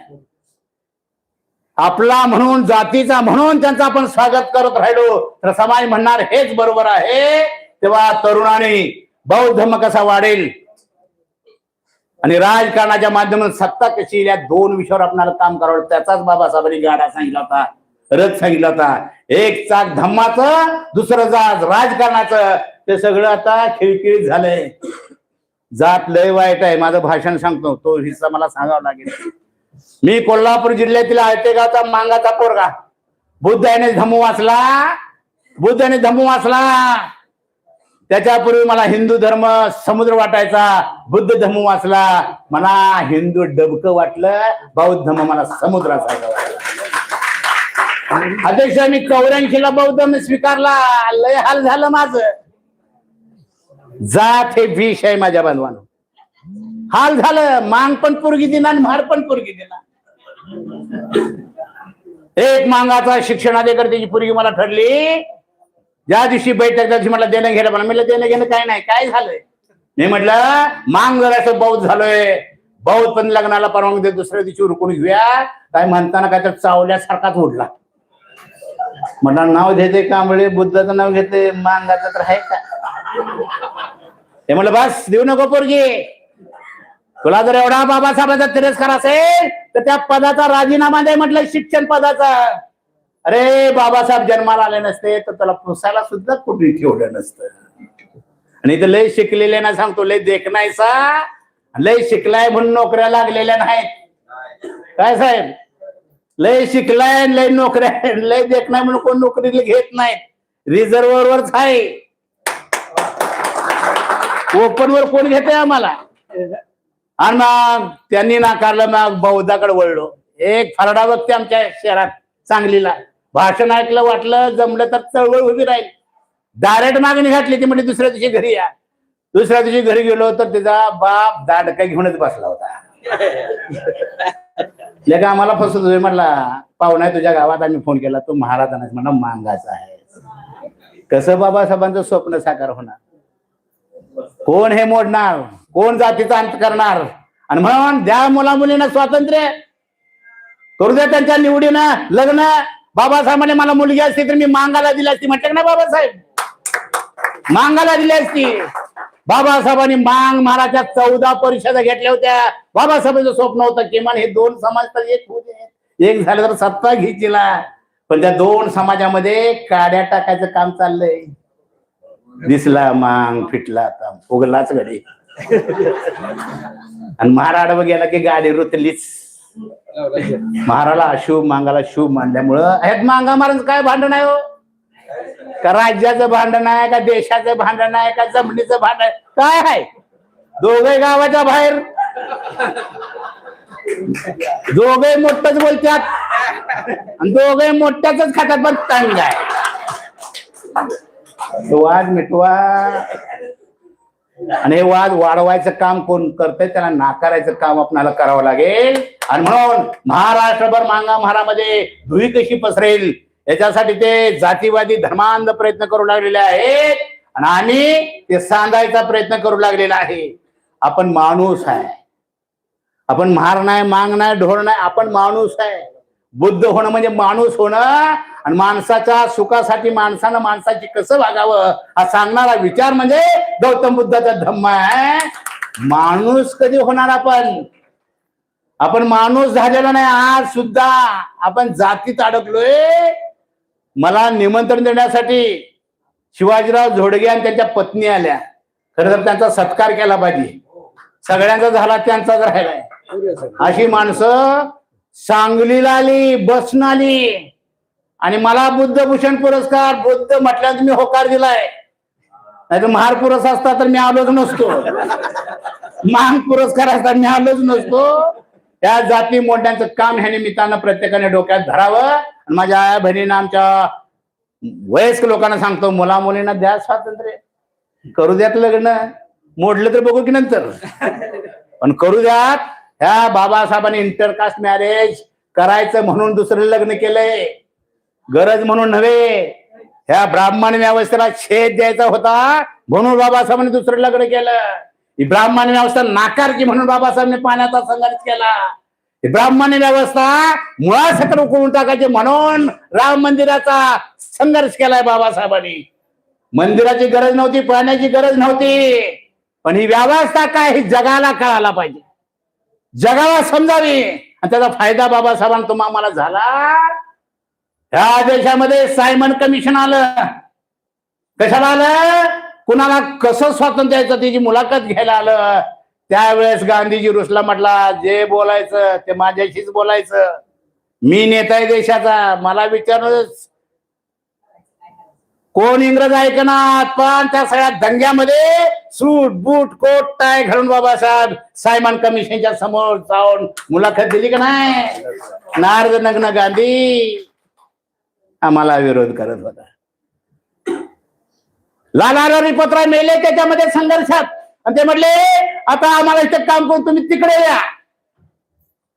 आपला म्हणून जातीचा म्हणून त्यांचं आपण स्वागत करत राहिलो तर समाज म्हणणार हेच बरोबर आहे. तेव्हा तरुणांनी बौद्ध धर्म कसा वाढेल आणि राजकारणाच्या माध्यमातून सत्ता कशी येईल या दोन विषयावर आपल्याला काम करावं. त्याचाच बाबासाहेबांनी गाडा सांगितला होता, रथ सांगितला होता. एक चाक धम्माचं, दुसरं जात राजकारणाचं. ते सगळं आता खिळखिळीत झालंय. जात लय वाईट आहे. माझं भाषण सांगतो, तो हिस्सा मला सांगावा लागेल. मी कोल्हापूर जिल्ह्यातील आळतेगावचा मांगाचा पोरगा. बुद्धाने धम्म वाचला. त्याच्यापूर्वी मला हिंदू धर्म समुद्र वाटायचा. बुद्ध धर्म वाचला, मला हिंदू डबकं वाटलं. बौद्ध धर्म मला समुद्रासारखं वाटलं. अध्यक्ष मी 84ला बौद्ध धर्म स्वीकारला. लय हाल झालं माझं. जात हे विष आहे माझ्या बांधवांनो. हाल झालं. मांग पण पोरगी दिना आणि म्हार पण पोरगी दिना. एक मांगाचा शिक्षणाधिकाऱ्याची पोरगी मला ठरली. ज्या दिवशी बैठक त्या दिवशी मला देणं घ्यायला म्हणलं देणं घेणं काय नाही. काय झालंय? मी म्हटलं मांग जरासं बौद्ध झालोय. बौद्ध पण लग्नाला परवानगी दे, दुसऱ्या दिवशी उरकून घेऊया. काय म्हणताना काय तर चावल्यासारखाच उडला. म्हणा नाव घेते कांबळे, बुद्धाचं नाव घेते, मांगाचं तर आहे का? ते म्हणलं बस देऊ नको पोरगी. तुला जर एवढा बाबासाहेबांचा तिरस्कार असेल तर त्या पदाचा राजीनामा दे म्हटलं, शिक्षण पदाचा. अरे बाबासाहेब जन्माला आले नसते तर त्याला पुसायला सुद्धा कुठे ठेवलं नसतं. आणि इथं लय शिकलेले ना सांगतो, लय देखणायचा, लय शिकलाय म्हणून नोकऱ्या लागलेल्या नाहीत. काय साहेब? लय शिकलाय, लय नोकऱ्या, लय देखणाय म्हणून कोण नोकरीला घेत नाहीत. रिझर्व्हरच आहे. ओपन वर कोण घेते आम्हाला? आणि मग त्यांनी नाकारलं. मग बौद्धाकडे वळलो. एक फरडा व्यक्ती आमच्या शहरात सांगलीला भाषण ऐकलं, वाटलं जमलं तर चळवळ उभी राहील. डायरेक्ट मागणी घातली. ती म्हणजे दुसऱ्या दिवशी घरी या. दुसऱ्या दिवशी घरी गेलो तर तिचा बाप दांडका घेऊनच बसला होता. लेका आम्हाला फसवतोय. म्हटला पाहुणा तुझ्या गावात आम्ही फोन केला, तू महाराजांना म्हणा मांगाचा आहे. कसं बाबासाहेबांचं स्वप्न साकार होणार? कोण हे मोडणार? कोण जातीचा अंत करणार? आणि म्हणून द्या मुला मुलींना स्वातंत्र्य, करू द्या त्यांच्या निवडीनं लग्न. बाबासाहेबांनी मला मुलगी असती तर मी मांगाला दिली असती. म्हटलं ना बाबासाहेब, मांगाला दिली असती. बाबासाहेबांनी मांग महाराजच्या 14 परिषदा घेतल्या होत्या. बाबासाहेबांचं स्वप्न होतं किमान हे दोन समाज तर एक होऊ दे, एक झालं तर सत्ता घ्यायचीला. पण त्या दोन समाजामध्ये काड्या टाकायचं काम चाललंय. दिसला मांग फिटला, आता फुगलाच घडी. आणि महाराड गेला की गाडी रुतलीच. महाराला अशुभ, मांगाला शुभ मानल्यामुळं ह्यात मांगा महाराज काय भांडण आहे हो? का राज्याचं भांडण आहे, का देशाचं भांडण आहे, का जमिनीचं भांडण काय आहे? दोघे गावाच्या बाहेर, दोघे मोठच बोलतात आणि दोघे मोठ्याच खातात. पण तंग आहे. वाद मिटवा. आणि हे वाद वाढवायचं काम कोण करतंय? त्याला नाकारायचं काम आपल्याला करावं लागेल. आणि म्हणून महाराष्ट्रभर मांगा महारामध्ये धुई कशी पसरेल याच्यासाठी ते जातीवादी धर्मांध प्रयत्न करू लागलेले आहेत. आणि आम्ही ते सांगायचा प्रयत्न करू लागलेला आहे. आपण माणूस आहे. आपण महार नाही, मांग नाही, ढोर नाही. आपण माणूस आहे. बुद्ध होणं म्हणजे माणूस होणं. आणि माणसाच्या सुखासाठी माणसानं माणसाची कसं वागावं हा सांगणारा विचार म्हणजे गौतम बुद्धाचा धम्म आहे. माणूस कधी होणार आपण माणूस झालेला नाही. आज सुद्धा आपण जातीत अडकलोय. मला निमंत्रण देण्यासाठी शिवाजीराव झोडगे आणि त्यांच्या पत्नी आल्या. खरं तर त्यांचा सत्कार केला पाहिजे. सगळ्यांचा झाला, त्यांचाच राहिलाय. अशी माणसं सांगलीला आली, बसनं आली आणि मला बुद्धभूषण पुरस्कार, बुद्ध म्हटल्यावर मी होकार दिलाय. नाही तर महार पुरस्कार असता तर मी आलोच नसतो. महान पुरस्कार असता मी आलोच नसतो. त्या जाती मोठ्यांचं काम ह्या निमित्तानं प्रत्येकाने डोक्यात धरावं. आणि माझ्या आया बहिणींना, आमच्या वयस्क लोकांना सांगतो, मुला मुलींना द्या स्वातंत्र्य, करू द्यात लग्न, मोडलं तर बघू की नंतर, पण करू द्यात. ह्या बाबासाहेबांनी इंटरकास्ट मॅरेज करायचं म्हणून दुसरं लग्न केलंय, गरज म्हणून नव्हे. ह्या ब्राह्मण व्यवस्थेला छेद द्यायचा होता म्हणून बाबासाहेबांनी दुसरं लग्न केलं. ही ब्राह्मण व्यवस्था नाकारची म्हणून बाबासाहेबांनी पाण्याचा संघर्ष केला. ही ब्राह्मण व्यवस्था मुळासकट उकळून टाकायची म्हणून राम मंदिराचा संघर्ष केलाय बाबासाहेबांनी. मंदिराची गरज नव्हती, पाण्याची गरज नव्हती, पण ही व्यवस्था काय ही जगाला कळायला पाहिजे, जगाला समजावी. आणि त्याचा फायदा बाबासाहेबांना तुम्हाला झाला. ह्या देशामध्ये सायमन कमिशन आलं. कशाला आलं? कुणाला कसं स्वातंत्र्य द्यायचं त्याची मुलाखत घ्यायला आलं. त्यावेळेस गांधीजी रुसला, म्हटला जे बोलायचं ते माझ्याशीच बोलायचं, मी नेता आहे देशाचा, मला विचारूनच कोण इंग्रज ऐकणार. पण त्या सगळ्या दंग्यामध्ये सूट बूट कोट टाय घालून बाबासाहेब सायमन कमिशनच्या समोर जाऊन मुलाखत दिली का नाही? नारद नग्न गांधी आम्हाला विरोध करत होता. लाला पत्र मेले त्याच्यामध्ये संघर्षात, आणि ते म्हटले आता आम्हाला इथे काम करून तुम्ही तिकडे या.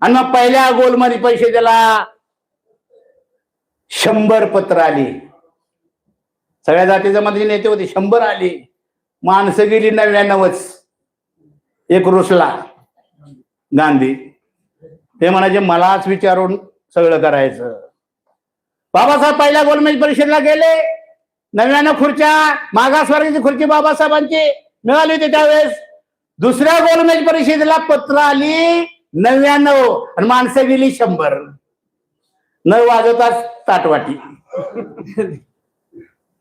आणि मग पहिल्या गोलमध्ये पैसे दिला, 100 पत्र आली. सगळ्या जातीच्या मध्ये नेते होते, 100 आली. माणसं गेली 99च. एक रुसला गांधी, ते म्हणायचे मलाच विचारून सगळं करायचं. बाबासाहेब पहिल्या गोलमेज परिषदेला गेले. 99 खुर्च्या, मागासवर्गाची खुर्ची बाबासाहेबांची मिळाली होती त्यावेळेस. दुसऱ्या गोलमेज परिषदेला पत्र आली 99 आणि माणसं गेली 100. न वाजवताच ताटवाटी.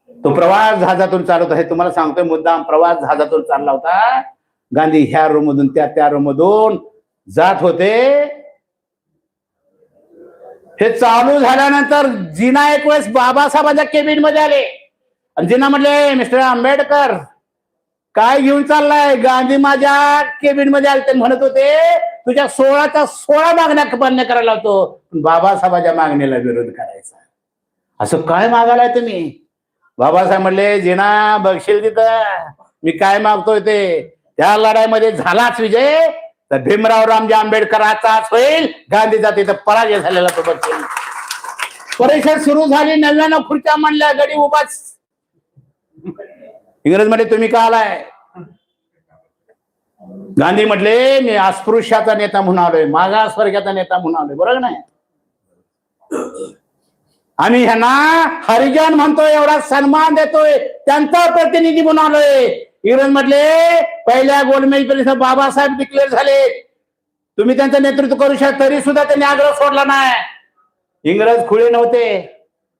तो प्रवास जहाजातून चालत आहे. तुम्हाला सांगतोय मुद्दाम, प्रवास जहाजातून चालला होता. गांधी ह्या रूम मधून त्या रूम मधून जात होते. हे चालू झाल्यानंतर जिना एक वेळेस बाबासाहेबांच्या केबिन मध्ये आले आणि जिना म्हटले, मिस्टर आंबेडकर काय घेऊन चाललाय? गांधी माझ्या केबिन मध्ये आले. ते म्हणत होते तुझ्या 16च्या 16 मागण्या मान्य करायला होतो, पण बाबासाहेबांच्या मागणीला विरोध करायचा. असं काय मागायलाय तुम्ही? बाबासाहेब म्हणले, जिना बघशील तिथं मी काय मागतोय ते. त्या लढाईमध्ये झालाच विजय तर भीमराव रामजी आंबेडकराचाच होईल. गांधीचा तिथं पराजय झालेला तो बघशील. परिषद सुरू झाली, 99 खुर्च्या म्हणल्या, गडी उभाच. इंग्रज मध्ये तुम्ही का आलाय? गांधी म्हटले मी अस्पृश्याचा नेता म्हणून आलोय, मागासवर्गाचा नेता म्हणून आलोय. बरोबर नाही? आम्ही ह्यांना हरिजन म्हणतोय, एवढा सन्मान देतोय, त्यांचा प्रतिनिधी म्हणून आलोय. इंग्रज म्हटले पहिल्या गोलमेज परिषद बाबासाहेब डिक्लेअर झाले, तुम्ही त्यांचं नेतृत्व करू शकता. तरी सुद्धा त्यांनी आग्रह सोडला नाही. इंग्रज खुळे नव्हते.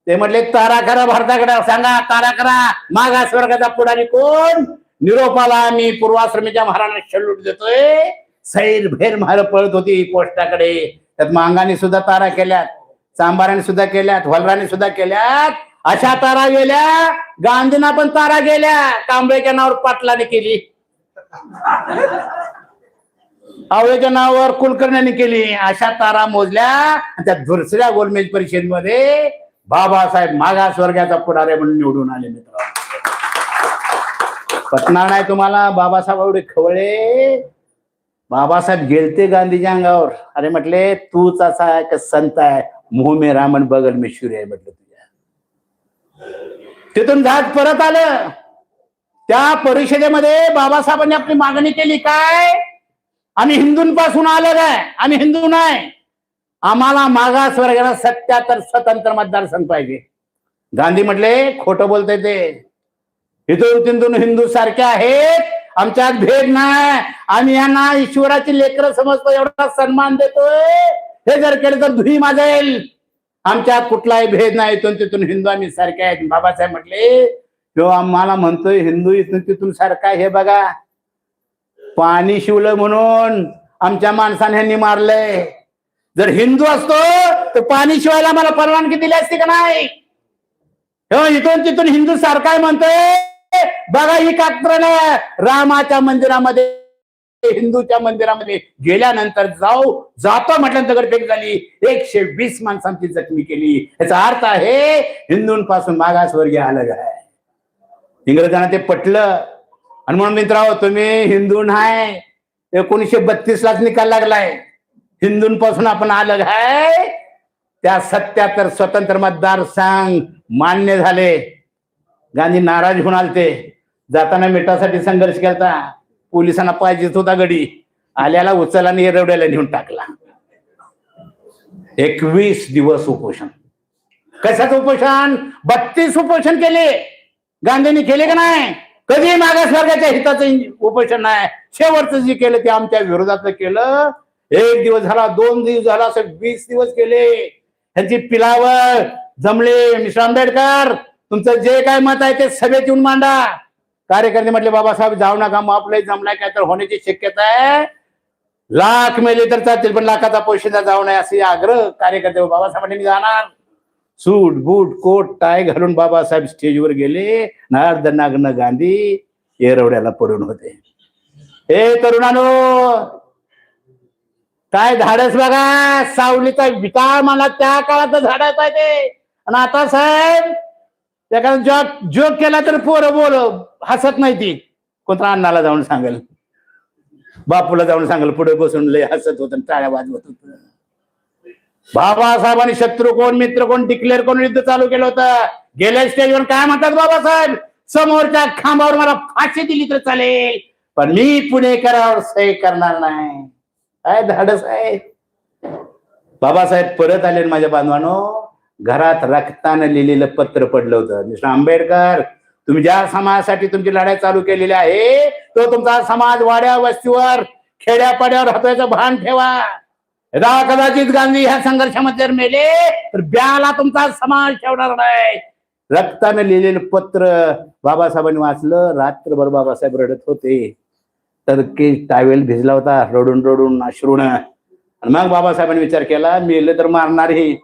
ते म्हटले तारा करा, भारताकडे सांगा तारा करा. मागासवर्गाचा पुढारी कोण? निरोपाला आम्ही पूर्वाश्रमीच्या महाराणांना शल्यूट देतोय. सैर भेर महार पळत होती पोस्टाकडे. त्यात मांगाने सुद्धा तारा केल्यात, चांबाराने सुद्धा केल्यात, वलराने सुद्धा केल्यात. अशा तारा गेल्या. गांधींना पण तारा गेल्या. कांबळेच्या नावावर पाटलाने केली, आवळेच्या नावावर कुलकर्ण्याने केली. अशा तारा मोजल्या. त्या दुसऱ्या गोलमेज परिषदेमध्ये बाबासाहेब मागासवर्गाचा पुढारी म्हणून निवडून आले. मित्र पटणार नाही तुम्हाला, बाबासाहेब एवढे खवळे. बाबासाहेब गेलते गांधीच्या अंगावर. अरे म्हटले तूच असा आहे का संत आहे? मोह में रामन बगल में सूर्य आहे म्हटलं तुझ्या. तिथून जहाज परत आलं. त्या परिषदेमध्ये बाबासाहेबांनी आपली मागणी केली काय? आम्ही हिंदूंपासून आलो काय? आम्ही हिंदू नाही. आम्हाला मागासवर्गाला 77 स्वतंत्र मतदारसंघ पाहिजे. गांधी म्हटले खोटं बोलताय ते, इथून तिथून हिंदू सारखे आहेत, आमच्यात भेद नाही, आम्ही यांना ईश्वराची लेकरं समजतो, एवढा सन्मान देतोय, हे जर केलं तर धुई माजेल, आमच्यात कुठलाही भेद नाही, इथून तिथून हिंदू आम्ही सारखे आहेत. बाबासाहेब म्हटले तो आम्हाला म्हणतोय हिंदू इथून तिथून सारखा, हे बघा पाणी शिवलं म्हणून आमच्या माणसाने ह्यांनी मारलंय, जर हिंदू असतो तर पाणी शिवायला मला परवानगी दिली असती का नाही? इथून तिथून हिंदू सारखा म्हणतोय, बघा ही कात्र रामाच्या मंदिरामध्ये हिंदूच्या मंदिरामध्ये गेल्यानंतर जातो म्हटल्यानंतर दगडफेक झाली, 120 माणसांची जखमी केली, याचा अर्थ आहे हिंदूंपासून मागासवर्गीय अलग आहे. इंग्रजांना ते पटलं आणि म्हणून मित्रांनो तुम्ही हिंदू नाही, 1932लाच निकाल लागलाय, हिंदूंपासून आपण अलग आहे. त्या 77 स्वतंत्र मतदारसंघ मान्य झाले. गांधी नाराज होऊन आलते, जाताना मिठासाठी संघर्ष केला, पोलिसांना पाहिजेच होता गडी, आल्याला उचलला आणि एरवड्याला नेऊन टाकला. 21 दिवस उपोषण. कशाचं उपोषण? 32 उपोषण केले गांधींनी, केले का नाही? कधी मागासवर्गाच्या हिताचं उपोषण नाही, शेवटचं जे केलं ते आमच्या विरोधात केलं. 1 दिवस झाला, 2 दिवस झाला, असं 20 दिवस केले. ह्यांची पिलावर जमले. मिस्टर आंबेडकर तुमचं जे काय मत आहे ते सभेत येऊन मांडा. कार्यकर्ते म्हटले बाबासाहेब जाऊ नका, मग आपलं जमलाय काय तर होण्याची शक्यता आहे, लाख मेले तर चालतील पण लाखाचा पैशाचा जाऊ नये असे आग्रह कार्यकर्ते. बाबासाहेबांनी जाणार, सूट बूट कोट टाय घालून बाबासाहेब स्टेजवर गेले. नागन गांधी एरवड्याला पडून होते. हे तरुणांनो काय धाडस बघा, सावलीचा विकार मला त्या काळात झाडायचं आहे ते. आणि आता साहेब त्या जोक केला तर पोरं बोल हसत नाही, ती कोणत्या अण्णाला जाऊन सांगेल, बापूला जाऊन सांगेल, पुढे बसून लय हसत होत, टाळ्या वाजवत होत. बाबासाहेबांनी शत्रू कोण मित्र कोण डिक्लेअर करून युद्ध चालू केलं होतं. गेल्या स्टेजवर काय म्हणतात बाबासाहेब, समोरच्या खांबावर मला फाशी दिली तर चालेल पण मी पुणेकरावर सही करणार नाही. काय धाडस आहे. बाबासाहेब परत आले. माझ्या बांधवांनो, घरात रक्तानं लिहिलेलं पत्र पडलं होतं, मिस्टर आंबेडकर तुम्ही ज्या समाजासाठी तुमची लढाई चालू केलेली आहे तो तुमचा समाज वाड्या वस्तीवर खेड्यापाड्यावर राहतोयचं भान ठेवा. कदाचित गांधी ह्या संघर्षामध्ये मेले तर ब्याला तुमचा समाज ठेवणार नाही. रक्तानं लिहिलेलं पत्र बाबासाहेबांनी वाचलं. रात्रभर बाबासाहेब रडत होते, तर की टावेल भिजला होता, रडून रडून अश्रून. आणि मग बाबासाहेबांनी विचार केला मेलं तर मारणार, ही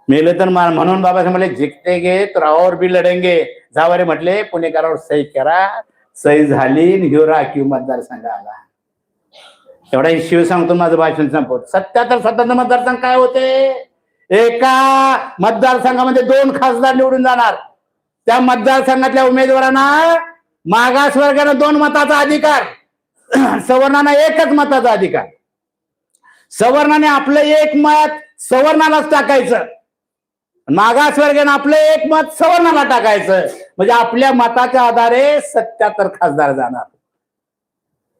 मेलं तर मार, म्हणून बाबासाहेब म्हटले जिंकतेगे तर और भी लढेंगे. जावारे म्हटले पुणेकरावर सही करा. सही झाली, ह्यो राखीव मतदारसंघ आला. एवढा शिव सांगतो, माझं भाषण संपवत. 77 स्वतंत्र मतदारसंघ काय होते, एका मतदारसंघामध्ये 2 खासदार निवडून जाणार. त्या मतदारसंघातल्या उमेदवारांना मागासवर्गानं 2 मताचा अधिकार, सवर्णांना 1च मताचा अधिकार. सवर्णाने आपलं 1 मत सवर्णालाच टाकायचं, मागासवर्गाने आपलं 1 मत सवर्णाला टाकायचं. म्हणजे आपल्या मताच्या आधारे 77 खासदार जाणार.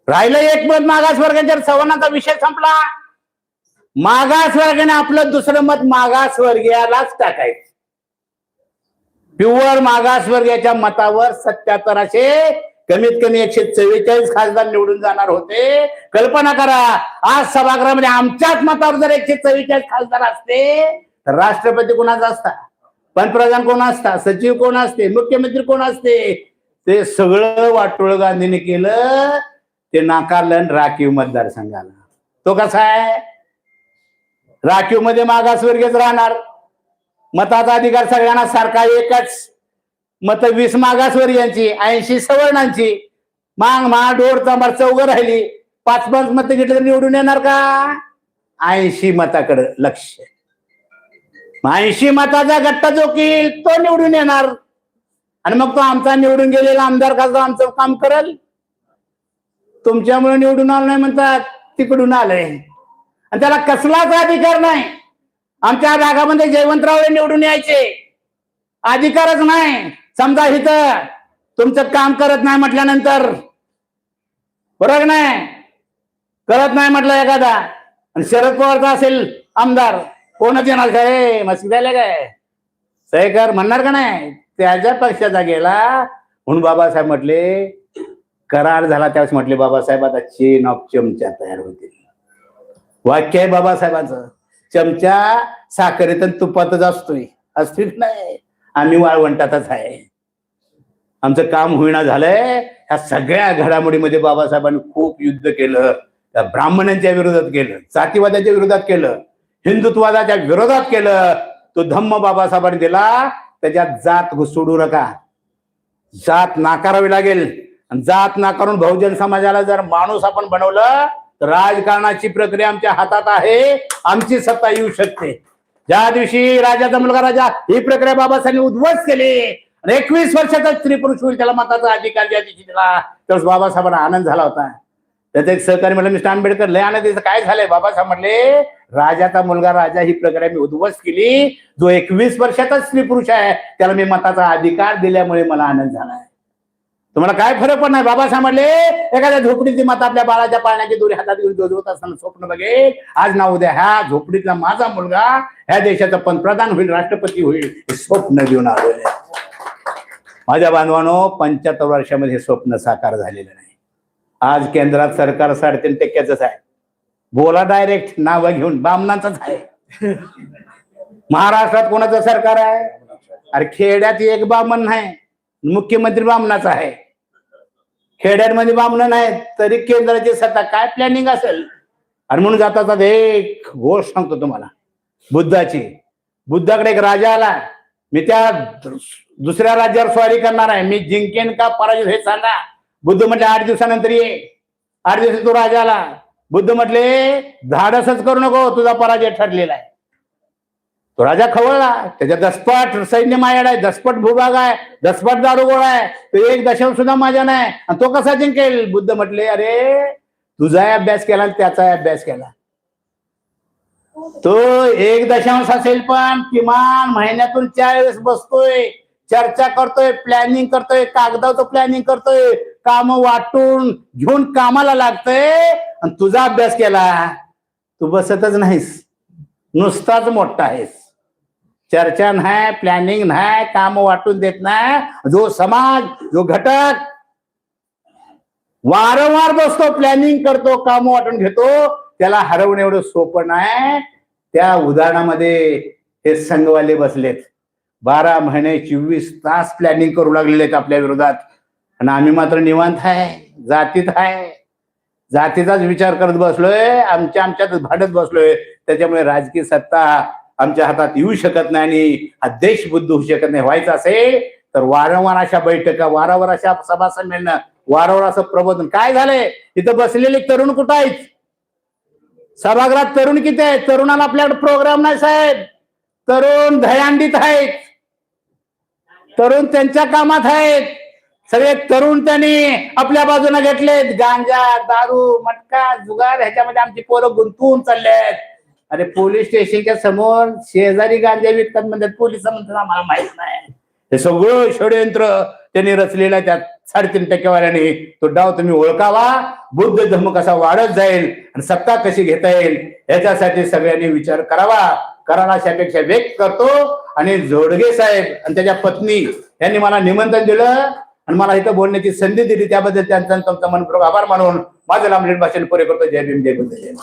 राहिलं 1 मत मागासवर्गाच्या, सवर्णाचा विषय संपला. मागासवर्गाने आपलं दुसरं मत मागासवर्गीयालाच टाकायचं. प्युअर मागासवर्गीयाच्या मतावर 77 असे कमीत कमी 144 खासदार निवडून जाणार होते. कल्पना करा, आज सभागृहामध्ये आमच्याच मतावर जर 144 खासदार असते तर राष्ट्रपती कोणाचा असता, पंतप्रधान कोण असता, सचिव कोण असते, मुख्यमंत्री कोण असते. ते सगळं वाटोळ गांधीने केलं, ते नाकारलं राखीव मतदारसंघाला. तो कसा आहे, राखीव मध्ये मागासवर्गीयच राहणार, मताचा अधिकार सगळ्यांना सारखा एकच, मत 20 मागासवर्गीयांची 80 सवर्णांची. माग डोर चांबार चौघ राहिली, 5-5 मत घेतलं तर निवडून येणार का? 80 मताकडे लक्ष. 80 मताचा गट्टा जो की तो निवडून येणार. आणि मग तो आमचा निवडून गेलेला आमदार खासदार आमचं काम करेल. तुमच्यामुळे निवडून आलं नाही म्हणतात, तिकडून आलंय आणि त्याला कसलाच अधिकार नाही. आमच्या भागामध्ये जयवंतराव निवडून यायचे, अधिकारच नाही. समजा इथं तुमचं काम करत नाही म्हटल्यानंतर, बरोबर नाही, करत नाही म्हटलं एखादा आणि शरद पवारचा असेल आमदार, कोणच येणार काय मस्ती द्यायला काय, सहकार म्हणणार का नाही, त्याच्या पक्षाचा गेला म्हणून बाबासाहेब म्हटले, करार झाला त्यावेळेस म्हटले बाबासाहेब आता चेन ऑफ चमचा तयार होतील. वाक्य आहे बाबासाहेबांचं. चमचा साखरेत आणि तुपातच असतोय, असतील नाही, आम्ही वाळवंटातच आहे. आमचं काम होईना झालंय. ह्या सगळ्या घडामोडीमध्ये बाबासाहेबांनी खूप युद्ध केलं. त्या ब्राह्मणांच्या विरोधात केलं, जातीवादाच्या विरोधात केलं, हिंदुत्वादाच्या विरोधात केलं. तो धम्म बाबासाहेबांनी दिला, त्याच्यात जात सोडू नका, जात नाकारावी लागेल. आणि जात नाकारून बहुजन समाजाला जर माणूस आपण बनवलं तर राजकारणाची प्रक्रिया आमच्या हातात आहे, आमची सत्ता येऊ शकते. ज्या दिवशी राजाचा मुलगा राजा ही प्रक्रिया बाबासाहेबांनी उद्ध्वस्त केली आणि 21 वर्षाचा स्त्री पुरुष होईल त्याला मताचा अधिकार ज्या दिवशी दिला त्यावेळेस बाबासाहेबांना आनंद झाला होता. त्याचा एक सहकारी म्हटलं मिस्टर आंबेडकर लय आनंद, काय झालंय? बाबासाहेब म्हटले राजाचा मुलगा राजा ही प्रक्रिया मी उद्ध्वस्त केली, जो 21 वर्षाचा स्त्री पुरुष आहे त्याला मी मताचा अधिकार दिल्यामुळे मला आनंद झालाय. तुम्हाला काय फरक पण नाही. बाबासाहेब म्हटले एखाद्या झोपडीची माता आपल्या बाळाच्या पाळण्याची दोरी हातात घेऊन जोजवत असताना स्वप्न बघेल, आज ना उद्या ह्या झोपडीतला माझा मुलगा ह्या देशाचा पंतप्रधान होईल, राष्ट्रपती होईल, हे स्वप्न घेऊन आलोय. माझ्या बांधवांनो, 75 वर्षामध्ये हे स्वप्न साकार झालेलं नाही. आज केंद्रात सरकार 3.5% आहे. बोला डायरेक्ट नावं घेऊन, बामणांचंच आहे. महाराष्ट्रात कोणाचं सरकार आहे? अरे खेड्यात एक बामण नाही, मुख्यमंत्री बामणाचा आहे. खेड्यांमध्ये बामण नाही तरी केंद्राची सत्ता, काय प्लॅनिंग असेल? आणि म्हणून जातात एक गोष्ट सांगतो तुम्हाला, बुद्धाची. बुद्धाकडे एक राजा आला, मी त्या दुसऱ्या राज्यावर स्वारी करणार आहे, मी जिंकेन का पराजित हे सांगा. बुद्ध म्हटले 8 दिवसानंतर ये. 8 दिवसात तो राजा आला. बुद्ध म्हटले धाडसच करू नको, तुझा पराजय ठरलेला आहे. तो राजा खवळला, त्याच्या दसपट सैन्य माझ्याकडे आहे, दसपट भूभाग आहे, दसपट दारुगोळा आहे, तो 1 दशम सुद्धा माझ्या नाही, आणि तो कसा जिंकेल? बुद्ध म्हटले अरे तुझा अभ्यास केला आणि त्याचा अभ्यास केला. तो 1 दशांश असेल पण किमान महिन्यातून 4 वेळेस बसतोय, चर्चा करतोय, प्लॅनिंग करतोय, कागदाचं प्लॅनिंग करतोय, काम वाटून घेऊन कामाला लागतोय. आणि तुझा अभ्यास केला, तू बसतच नाहीस, नुसताच मोठा आहेस. चर्चा नाही, प्लॅनिंग नाही, काम वाटून देत नाही. जो समाज, जो घटक वारंवार बसतो, प्लॅनिंग करतो, काम वाटून घेतो, त्याला हरवणं एवढं सोपं नाही. त्या उदाहरणामध्ये हे संघवाले बसलेत, 12 महिने 24 तास प्लॅनिंग करू लागलेले आहेत आपल्या विरोधात. आणि आम्ही मात्र निवांत आहे, जातीत आहे, जातीचाच विचार करत बसलोय, आमच्यातच भांडत बसलोय. त्याच्यामुळे राजकीय सत्ता आमच्या हातात येऊ शकत नाही आणि हा देश बुद्ध होऊ शकत नाही. व्हायचं असेल तर वारंवार अशा बैठका, वारंवार अशा सभा संमेलन, वारंवार असं प्रबोधन. काय झालंय तिथं बसलेले तरुण कुठं आहेत? सभागृहात तरुण किती आहेत? तरुणाला आपल्याकडे प्रोग्राम नाही साहेब. तरुण दहीहंडीत आहेत, तरुण त्यांच्या कामात आहेत. सगळे तरुण त्यांनी आपल्या बाजूने घेतलेत. गांजा, दारू, मटका, जुगार ह्याच्यामध्ये आमची पोरं गुंतवून चाललेत. अरे पोलीस स्टेशनच्या समोर शेजारी गांजा विकतात म्हणतात, पोलिस म्हणतात आम्हाला माहित नाही. हे सगळं षडयंत्र त्यांनी रचलेलं आहे. त्या 3.5% तो डाव तुम्ही ओळखावा. बुद्ध धर्म कसा वाढत जाईल आणि सत्ता कशी घेता येईल याच्यासाठी सगळ्यांनी विचार करावा. करायला अशापेक्षा व्यक्त करतो. आणि जोडगे साहेब आणि त्याच्या पत्नी यांनी मला निमंत्रण दिलं आणि मला इथं बोलण्याची संधी दिली, त्याबद्दल त्यांचा तुमचा मनपूर्वक आभार मानून माझं लांबलेट भाषण पुरे करतो. जय भीम, जय बुद्ध, जय.